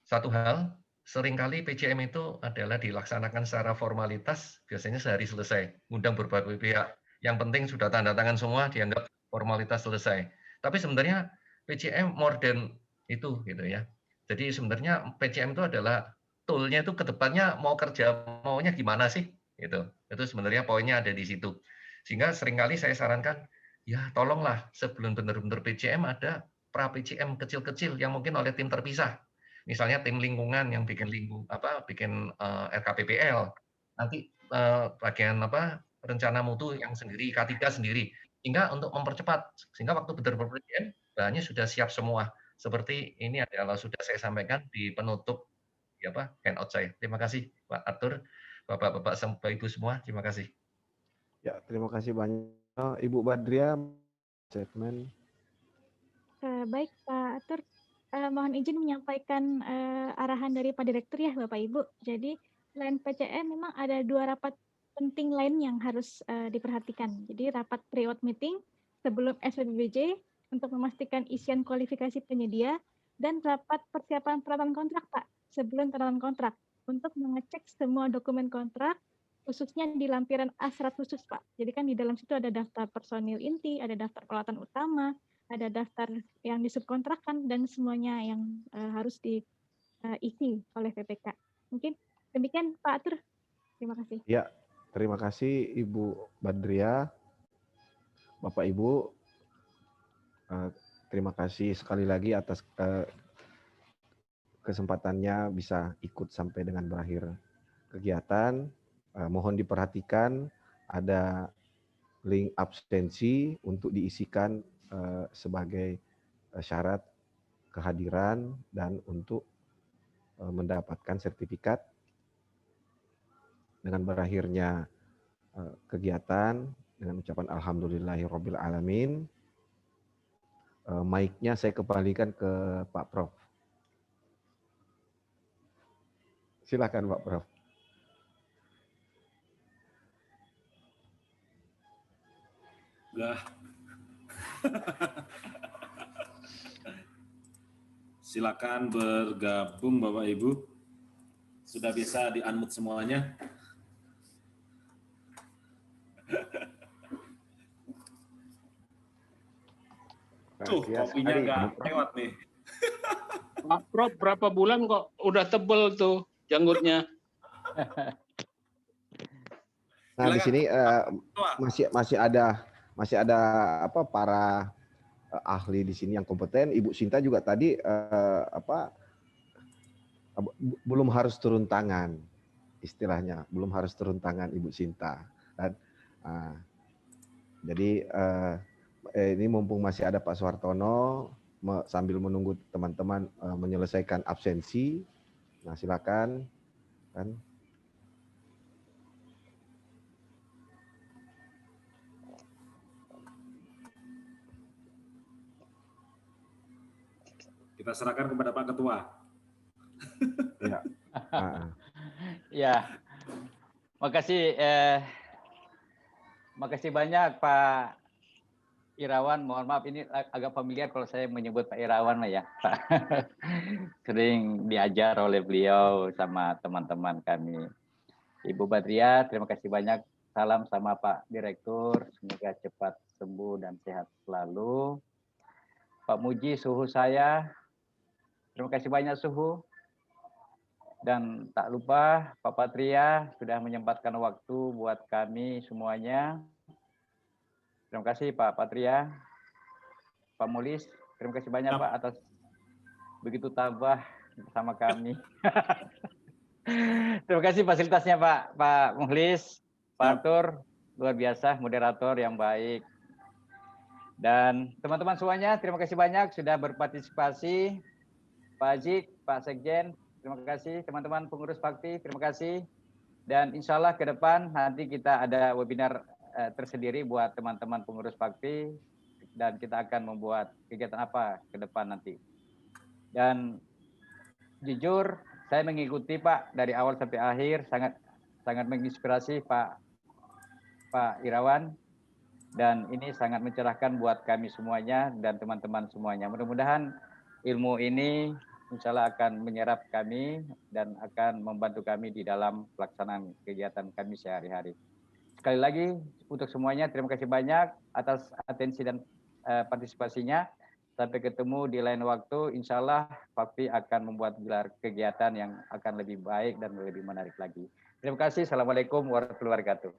satu hal, seringkali PCM itu adalah dilaksanakan secara formalitas, biasanya sehari selesai, ngundang berbagai pihak. Yang penting sudah tanda tangan semua, dianggap formalitas selesai. Tapi sebenarnya PCM more than itu, gitu ya. Jadi sebenarnya PCM itu adalah tool-nya itu ke depannya mau kerja maunya gimana sih, gitu. Itu sebenarnya poinnya ada di situ. Sehingga seringkali saya sarankan, ya tolonglah sebelum benar-benar PCM ada pra PCM kecil-kecil yang mungkin oleh tim terpisah. Misalnya tim lingkungan yang bikin RKPPL, nanti bagian rencana mutu yang sendiri, K3 sendiri, sehingga untuk mempercepat, sehingga waktu benar-benar PCM bahannya sudah siap semua. Seperti ini adalah sudah saya sampaikan di penutup handout saya. Terima kasih Pak Arthur, Bapak-bapak, Ibu semua, terima kasih. Ya, terima kasih banyak Ibu Badriah. Statement. Baik Pak Arthur. Mohon izin menyampaikan arahan dari Pak Direktur ya Bapak Ibu. Jadi selain PCM memang ada 2 rapat penting lain yang harus diperhatikan. Jadi rapat pre-out meeting sebelum SPBBJ untuk memastikan isian kualifikasi penyedia, dan rapat persiapan peralatan kontrak Pak sebelum peralatan kontrak untuk mengecek semua dokumen kontrak, khususnya di lampiran A100 khusus Pak. Jadi kan di dalam situ ada daftar personil inti, ada daftar peralatan utama, ada daftar yang disubkontrakkan, dan semuanya yang harus diisi oleh PPK. Mungkin demikian Pak Arthur. Terima kasih. Ya, terima kasih Ibu Badriah. Bapak Ibu, terima kasih sekali lagi atas kesempatannya bisa ikut sampai dengan berakhir kegiatan. Mohon diperhatikan ada link absensi untuk diisikan sebagai syarat kehadiran dan untuk mendapatkan sertifikat. Dengan berakhirnya kegiatan dengan ucapan alhamdulillahirabbil alamin, mic-nya saya kembalikan ke Pak Prof. Silakan Pak Prof. Udah. Silakan bergabung Bapak Ibu. Sudah bisa di-unmute semuanya. Tuh, kopinya nggak lewat nih. Pak Prof, berapa bulan kok udah tebel tuh janggutnya? Nah, di sini masih ada apa para ahli di sini yang kompeten. Ibu Sinta juga tadi belum harus turun tangan, istilahnya belum harus turun tangan Ibu Sinta. Dan jadi ini mumpung masih ada Pak Suhartono sambil menunggu teman-teman menyelesaikan absensi. Nah, silakan kan. Kita serahkan kepada Pak Ketua. Ya. Ya. Makasih banyak Pak Irawan. Mohon maaf ini agak familiar kalau saya menyebut Pak Irawan lah ya. Sering diajar oleh beliau sama teman-teman kami. Ibu Badria, terima kasih banyak. Salam sama Pak Direktur. Semoga cepat sembuh dan sehat selalu. Pak Muji, suhu saya. Terima kasih banyak suhu. Dan tak lupa Pak Patria sudah menyempatkan waktu buat kami semuanya. Terima kasih Pak Patria. Pak Mulis, terima kasih banyak Pak atas begitu tabah bersama kami. Terima kasih fasilitasnya Pak Muhlis, Pak Arthur, luar biasa, moderator yang baik. Dan teman-teman semuanya, terima kasih banyak sudah berpartisipasi. Pak Azik, Pak Sekjen, terima kasih. Teman-teman pengurus Bakti, terima kasih. Dan insya Allah ke depan nanti kita ada webinar tersendiri buat teman-teman pengurus Bakti. Dan kita akan membuat kegiatan apa ke depan nanti. Dan jujur, saya mengikuti Pak dari awal sampai akhir, sangat menginspirasi Pak Irawan. Dan ini sangat mencerahkan buat kami semuanya dan teman-teman semuanya. Mudah-mudahan ilmu ini insya Allah akan menyerap kami dan akan membantu kami di dalam pelaksanaan kegiatan kami sehari-hari. Sekali lagi untuk semuanya terima kasih banyak atas atensi dan partisipasinya. Sampai ketemu di lain waktu. Insya Allah Bakti akan membuat gelar kegiatan yang akan lebih baik dan lebih menarik lagi. Terima kasih. Assalamualaikum warahmatullahi wabarakatuh.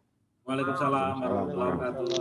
Waalaikumsalam warahmatullahi wabarakatuh.